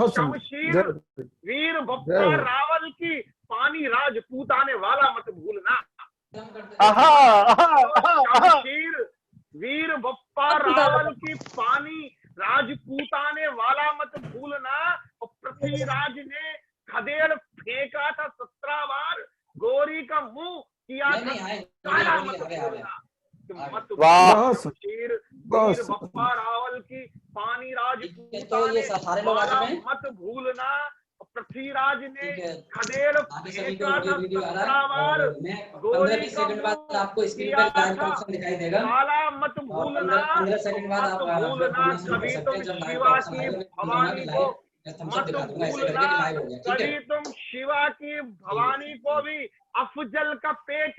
शमशीर वीर बप्पा रावल की पानी राजपूत आने वाला मत भूलना। शमशीर वीर बप्पा रावल की पानी राजपूत आने वाला मत भूलना। और पृथ्वीराज ने खदेड़ फेंका था 17 बार, गोरी का मुंह किया था काला मत भूलना। मत शमशीर वीर बप्पा रावल की पानी राजपूत आने वाला मत भूलना। पृथ्वीराज ने खदेड़ फेंका था 17 बार, गोरी का मुंह किया था काला मत भूलना। मत भूलना कभी तुम शिवा की भवानी को, मत भूलना कभी तुम शिवा की भवानी को भी अफजल का पेट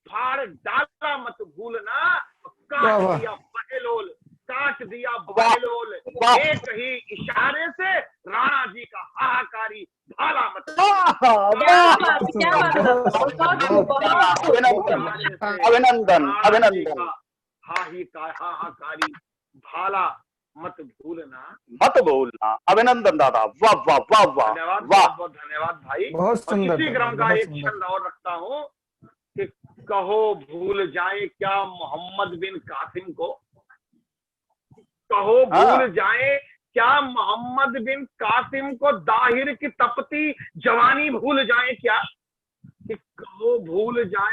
फाड़ डाला मत भूलना। काट दिया बहलोल, काट दिया बहलोल, एक ही इशारे से राणा जी का हाहाकारी भाला मत। अभिनंदन अभिनंदन। हाहाकारी भाला मत भूलना, मत भूलना। अभिनंदन दादा, वाह वाह वाह वाह। धन्यवाद, बहुत धन्यवाद भाई। बहुत सुंदर। इसी क्रम का एक छंद और रखता हूँ कि कहो भूल जाए क्या मोहम्मद बिन कासिम को, कहो भूल जाए क्या मोहम्मद बिन कासिम को, दाहिर की तपती जवानी भूल जाए क्या। कि कहो भूल जाए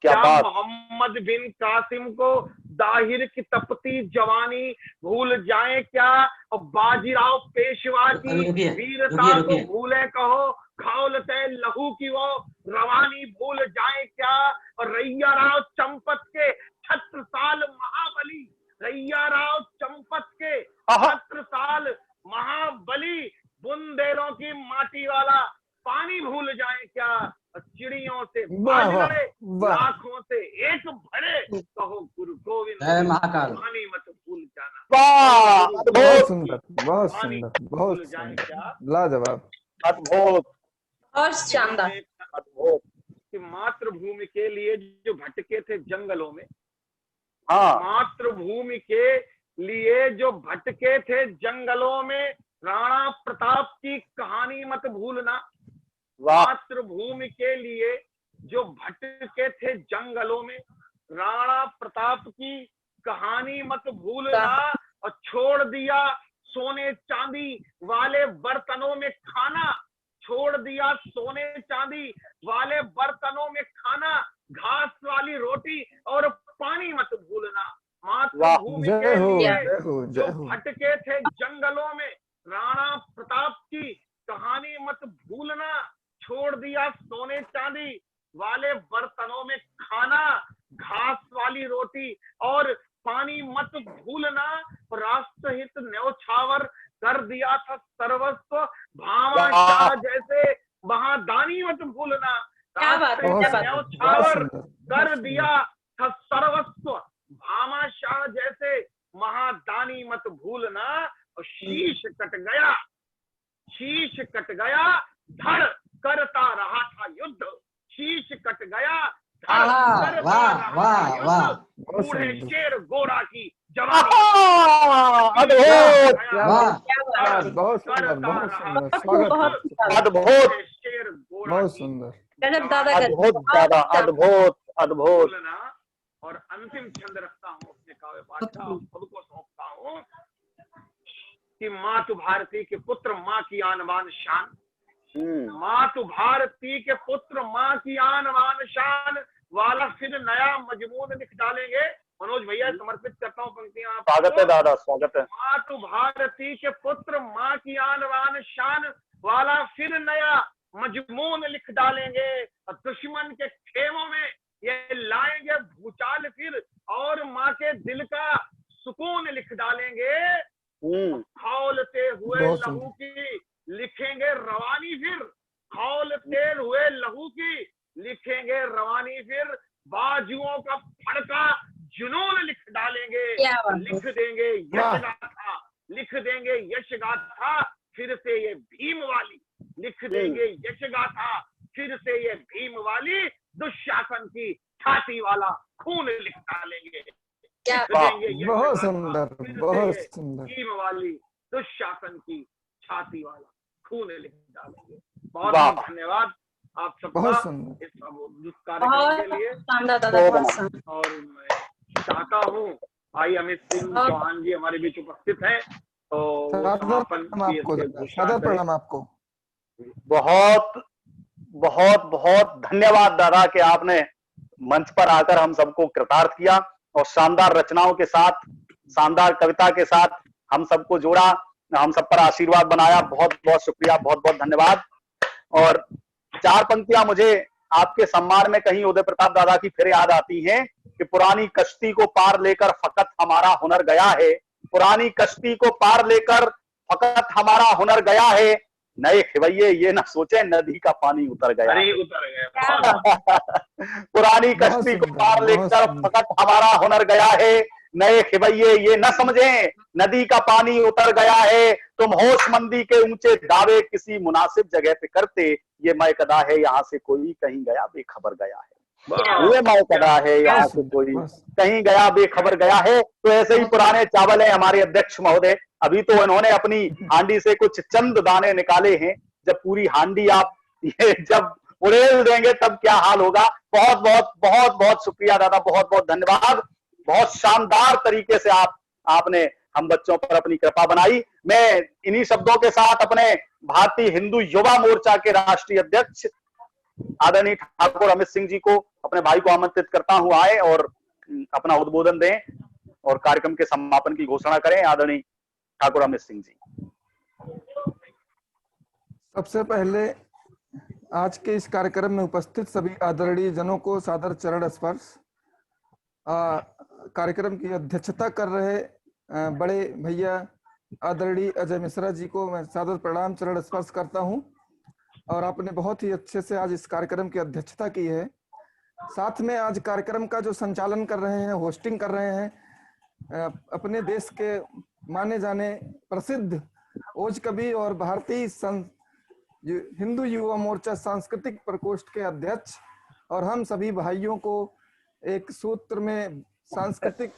क्या मोहम्मद बिन कासिम को, दाहिर की तपती जवानी भूल जाए क्या। और बाजीराव पेशवा की वीरता को भूले कहो, खौलते लहू की वो रवानी भूल जाए क्या। और रैया राव चंपत के छत्रसाल महाबली, रैया राव चंपत के छत्रसाल महाबली, बुंदेलों की माटी वाला पानी भूल जाए क्या। चिड़ियों से बाजरे लाखों से एक भरे, कहो गुरु गोविंद पानी मत भूल जाना। वाह, बहुत अद्भुत, सुंदर, बहुत सुंदर, बहुत भूल जाए सुंदर, क्या? लाजवाब। अद्भुत, और शानदार। अद्भुत। कि मातृभूमि के लिए जो भटके थे जंगलों में, हाँ, मातृभूमि के लिए जो भटके थे जंगलों में, राणा प्रताप की कहानी मत भूलना। वाह, मातृभूमि के लिए जो भटके थे जंगलों में, राणा प्रताप की कहानी मत भूलना। और छोड़ दिया सोने चांदी वाले बर्तनों में खाना, छोड़ दिया सोने चांदी वाले बर्तनों में खाना, घास वाली रोटी और पानी मत भूलना। मातृभूमि जय के हो, लिए जय हो, जो जय हो। भटके थे जंगलों में, राणा प्रताप की कहानी मत भूलना। छोड़ दिया सोने चांदी वाले बर्तनों में खाना, घास वाली रोटी और पानी मत भूलना। राष्ट्रहित न्यौछावर कर दिया था सर्वस्व, भामा शाह जैसे महादानी मत भूलना। क्या बात है, क्या बात है। न्यौछावर कर दिया था सर्वस्व, भामा शाह जैसे महादानी मत भूलना। और शीश कट गया, शीश कट गया, धड़ करता रहा था युद्ध, शीश कट गया, धड़ करता रहा था युद्ध। बूढ़े शेर गोरा की जवानी, अद्भुत, बहुत सुंदर, बहुत सुंदर, स्वागत है। अद्भुत, शेर गोरा बहुत की सुंदर। गजब दादा, अद्भुत दादा, अद्भुत, अद्भुत। बोलना। और अंतिम छंद रखता हूँ अपने काव्य पाठ का, आप सबको सौंपता हूँ कि मातु भारती के पुत्र माँ की आन बान शान, मातु भारती के पुत्र माँ की आन बान शान वाला फिर नया मजमून लिख डालेंगे। मनोज भैया समर्पित करता हूँ पंक्तियां आपको। स्वागत है दादा, स्वागत है। मातु भारती के पुत्र माँ की आन बान शान वाला फिर नया मजमून लिख डालेंगे। और दुश्मन के खेमों में ये लाएंगे भूचाल फिर, और माँ के दिल का सुकून लिख डालेंगे। खौलते हुए लहू की लिखेंगे रवानी फिर, खौलते हुए लहू की लिखेंगे रवानी फिर। बाजुओं का फड़का जुनून लिख डालेंगे, लिख देंगे यश गाथा, लिख देंगे यश गाथा फिर से ये भीम वाली, लिख देंगे यश गाथा फिर से ये भीम वाली। दुशासन की छाती वाला खून लिख डालेंगे, लिख देंगे यश बहुत गाथा सुंदर, फिर से बहुत ये सुंदर। भीम वाली दुशासन की छाती वाला खून लिख डालेंगे। बहुत बहुत धन्यवाद आप सबका बहुत सुंदर, इस कार्यक्रम के लिए। और मैं चाहता हूँ भाई अमित सिंह चौहान जी हमारे बीच उपस्थित हैं, तो वो समापन सादर प्रणाम आपको। बहुत बहुत बहुत धन्यवाद दादा कि आपने मंच पर आकर हम सबको कृतार्थ किया और शानदार रचनाओं के साथ, शानदार कविता के साथ हम सबको जोड़ा, हम सब पर आशीर्वाद बनाया। बहुत बहुत शुक्रिया, बहुत बहुत धन्यवाद। और चार पंक्तियां मुझे आपके सम्मान में कहीं उदय प्रताप दादा की फिर याद आती हैं कि पुरानी कश्ती को पार लेकर फकत हमारा हुनर गया है, पुरानी कश्ती को पार लेकर फकत हमारा हुनर गया है। नए खिवैये ये न सोचे नदी का पानी उतर गया, उतर गया। पुरानी कश्ती को पार लेकर फकत हमारा हुनर गया है। नए खिवैये ये न समझे नदी का पानी उतर गया है। तुम होशमंदी के ऊंचे दावे किसी मुनासिब जगह पे करते, ये मैं कदा है यहाँ से कोई कहीं गया बेखबर गया है। ये मैं कदा है यहाँ से कोई कहीं गया बेखबर गया है। तो ऐसे ही पुराने चावल है हमारे अध्यक्ष महोदय। अभी तो इन्होंने अपनी हांडी से कुछ चंद दाने निकाले हैं, जब पूरी हांडी आप ये जब उड़ेल देंगे तब क्या हाल होगा। बहुत बहुत बहुत बहुत शुक्रिया दादा, बहुत बहुत धन्यवाद। बहुत शानदार तरीके से आपने हम बच्चों पर अपनी कृपा बनाई। मैं इन्हीं शब्दों के साथ अपने भारतीय हिंदू युवा मोर्चा के राष्ट्रीय अध्यक्ष आदरणीय ठाकुर अमित सिंह जी को, अपने भाई को आमंत्रित करता हूं आए और अपना उद्बोधन दें और कार्यक्रम के समापन की घोषणा करें। आदरणीय ठाकुर अमित सिंह जी। सबसे पहले आज के इस कार्यक्रम में उपस्थित सभी आदरणीय जनों को सादर चरण स्पर्श। कार्यक्रम की अध्यक्षता कर रहे बड़े भैया आदरणीय अजय मिश्रा जी को मैं सादर प्रणाम चरण स्पर्श करता हूं। और आपने बहुत ही अच्छे से आज इस कार्यक्रम की अध्यक्षता की है। साथ में आज कार्यक्रम का जो संचालन कर रहे हैं, होस्टिंग कर रहे हैं, अपने देश के माने जाने प्रसिद्ध ओज कवि और भारतीय हिंदू युवा मोर्चा सांस्कृतिक प्रकोष्ठ के अध्यक्ष, और हम सभी भाइयों को एक सूत्र में सांस्कृतिक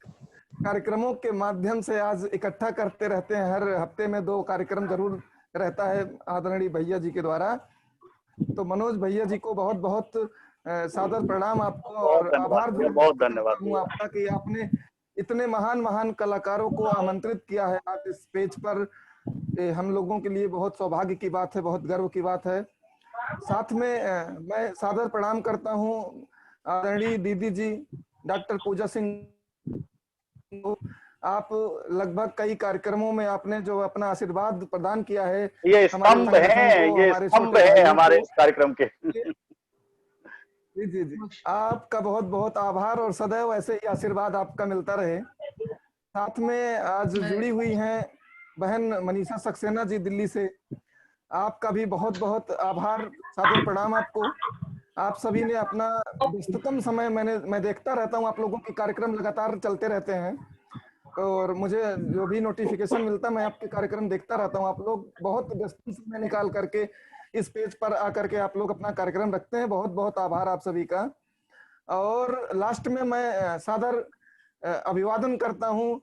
कार्यक्रमों के माध्यम से आज इकट्ठा करते रहते हैं। हर हफ्ते में 2 कार्यक्रम जरूर रहता है आदरणीय भैया जी के द्वारा। तो मनोज भैया जी को बहुत बहुत सादर प्रणाम आपको, और आभार बहुत धन्यवाद हूँ आपका कि आपने इतने महान महान कलाकारों को आमंत्रित किया है आज इस पेज पर। हम लोगों के लिए बहुत सौभाग्य की बात है, बहुत गर्व की बात है। साथ में मैं सादर प्रणाम करता हूँ आदरणीय दीदी जी डॉक्टर पूजा सिंह। आप लगभग कई कार्यक्रमों में आपने जो अपना आशीर्वाद प्रदान किया है, ये स्तंभ है, ये स्तंभ है हमारे इस कार्यक्रम के। जी जी जी, आपका बहुत बहुत आभार, और सदैव ऐसे ही आशीर्वाद आपका मिलता रहे। साथ में आज जुड़ी हुई हैं बहन मनीषा सक्सेना जी दिल्ली से, आपका भी बहुत बहुत आभार, सादर प्रणाम आपको। आप सभी ने अपना व्यस्ततम समय, मैं देखता रहता हूँ आप लोगों के कार्यक्रम लगातार चलते रहते हैं, और मुझे जो भी नोटिफिकेशन मिलता है मैं आपके कार्यक्रम देखता रहता हूँ। आप लोग बहुत व्यस्त समय निकाल करके इस पेज पर आकर के आप लोग अपना कार्यक्रम रखते हैं। बहुत बहुत आभार आप सभी का। और लास्ट में मैं सादर अभिवादन करता हूँ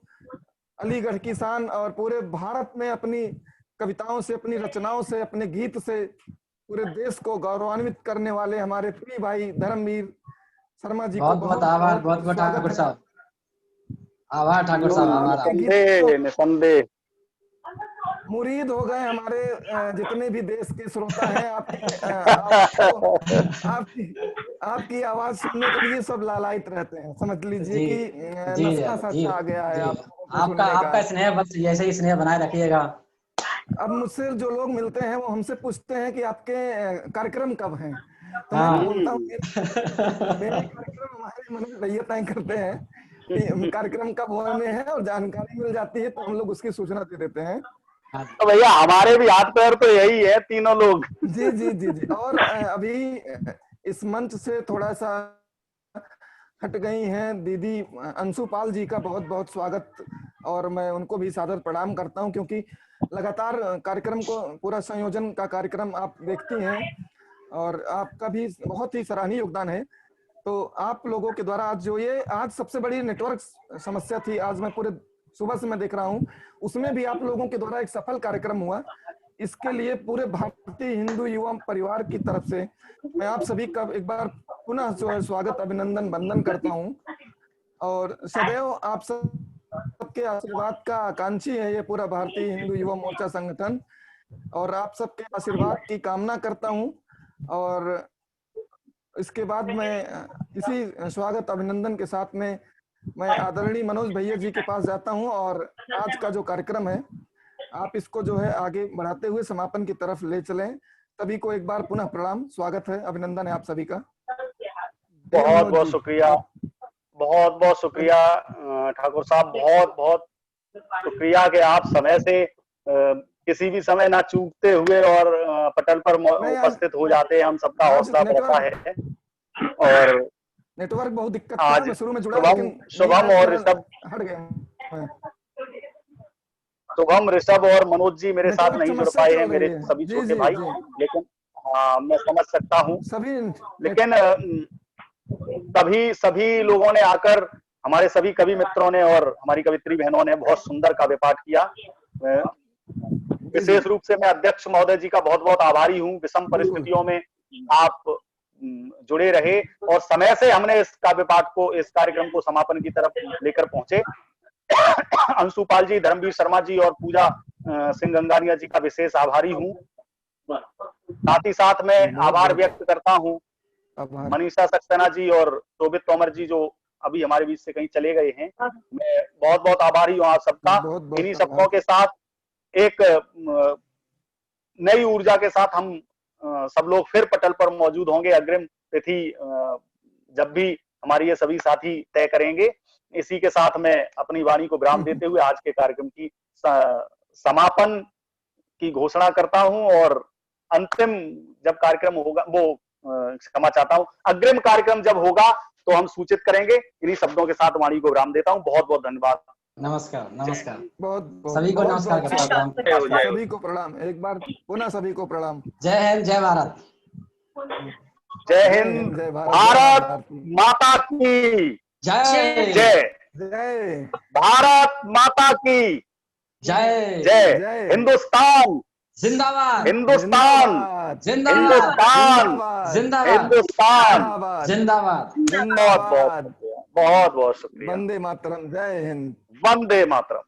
अलीगढ़ की शान और पूरे भारत में अपनी कविताओं से, अपनी रचनाओं से, अपने गीत से पूरे देश को गौरवान्वित करने वाले हमारे प्रिय भाई धर्मवीर शर्मा जी को बहुत बहुत आभार, बहुत बहुत ठाकुर साहब, आभार ठाकुर साहब, आभार। निसंदेह मुरीद हो गए हमारे जितने भी देश के श्रोता हैं। आपकी आवाज सुनने के लिए सब लालायित रहते हैं, समझ लीजिए कि नशा सा आ गया है आपका स्नेह बस ऐसे ही स्नेह बनाए रखिएगा। अब मुझसे जो लोग मिलते हैं वो हमसे पूछते हैं कि आपके कार्यक्रम कब हैं, तो मैं बोलता हूँ मेरे कार्यक्रम हमारे मनोज भैया तय करते हैं कि कार्यक्रम कब होने हैं, और जानकारी मिल जाती है तो हम लोग उसकी सूचना दे देते हैं। तो भैया हमारे भी हाथ पैर तो यही है, तीनों लोग। जी जी जी जी। और अभी इस मंच से थोड़ा सा हट गई हैं दीदी अंशु पाल जी का बहुत बहुत स्वागत, और मैं उनको भी सादर प्रणाम करता हूं, क्योंकि लगातार कार्यक्रम को पूरा संयोजन का कार्यक्रम आप देखती हैं और आपका भी बहुत ही सराहनीय योगदान है। तो आप लोगों के द्वारा आज सबसे बड़ी नेटवर्क समस्या थी, आज मैं पूरे सुबह से मैं देख रहा हूं, उसमें भी आप लोगों के द्वारा एक सफल कार्यक्रम हुआ। इसके लिए पूरे भारतीय हिंदू युवा परिवार की तरफ से मैं आप सभी का एक बार पुनः स्वागत, अभिनंदन, वंदन करता हूं, और सदैव आप सबके आशीर्वाद का आकांक्षी है ये पूरा भारतीय हिंदू युवा मोर्चा संगठन, और आप सबके आशीर्वाद की कामना करता हूं। और इसके बाद मैं इसी स्वागत अभिनंदन के साथ में मैं आदरणीय मनोज भैया जी के पास जाता हूं, और आज का जो कार्यक्रम है आप इसको जो है आगे बढ़ाते हुए समापन की तरफ ले चलें। सभी को एक बार पुनः प्रणाम, स्वागत है, अभिनंदन है आप सभी का। बहुत बहुत शुक्रिया, बहुत बहुत शुक्रिया ठाकुर साहब, बहुत बहुत शुक्रिया कि आप समय से किसी भी समय ना चूकते हुए और पटल पर उपस्थित हो जाते हैं। हम सबका हौसला बढ़ता है। और नेटवर्क बहुत दिक्कत था, मैं शुरू में जुड़ा, शुभम और ऋषभ हट गए। शुभम, ऋषभ और मनोज जी मेरे साथ नहीं जुड़ पाए हैं, मेरे सभी छोटे भाई, लेकिन मैं समझ सकता हूँ। लेकिन सभी लोगों ने आकर, हमारे सभी कवि मित्रों ने और हमारी कवित्री बहनों ने बहुत सुंदर काव्य पाठ किया। विशेष रूप से मैं अध्यक्ष महोदय जी का बहुत बहुत आभारी हूँ। विषम परिस्थितियों में आप जुड़े रहे और समय से हमने इस काव्य पाठ को, इस कार्यक्रम को समापन की तरफ लेकर पहुंचे। अंशुपाल जी, धर्मवीर शर्मा जी और पूजा सिंह गंगानिया जी का विशेष आभारी हूँ। साथ ही साथ मैं आभार व्यक्त करता हूँ मनीषा सक्सेना जी और शोभित तोमर जी जो अभी हमारे बीच से कहीं चले गए हैं। मैं बहुत बहुत आभारी हूँ आप सबका। इन्हीं सबकों के साथ एक नई ऊर्जा के साथ हम सब लोग फिर पटल पर मौजूद होंगे। अग्रिम तिथि जब भी हमारी ये सभी साथी तय करेंगे। इसी के साथ मैं अपनी वाणी को विराम देते हुए आज के कार्यक्रम की समापन की घोषणा करता हूं और अंतिम जब कार्यक्रम होगा, वो क्षमा चाहता हूं, अग्रिम कार्यक्रम जब होगा तो हम सूचित करेंगे। इन्हीं शब्दों के साथ वाणी को विराम देता हूं। बहुत बहुत धन्यवाद। नमस्कार नमस्कार। बहुत सभी को नमस्कार करता हूँ। सभी को प्रणाम, एक बार पुनः सभी को प्रणाम। जय हिंद, जय भारत। जय हिंद, भारत माता की जय। जय। जय भारत माता की जय। जय। हिंदुस्तान जिंदाबाद। हिंदुस्तान जिंदाबाद। हिंदुस्तान जिंदाबाद। हिंदुस्तान जिंदाबाद। बहुत बहुत शुक्रिया, बहुत बहुत शुक्रिया। वंदे मातरम, जय हिंद। वंदे मातरम।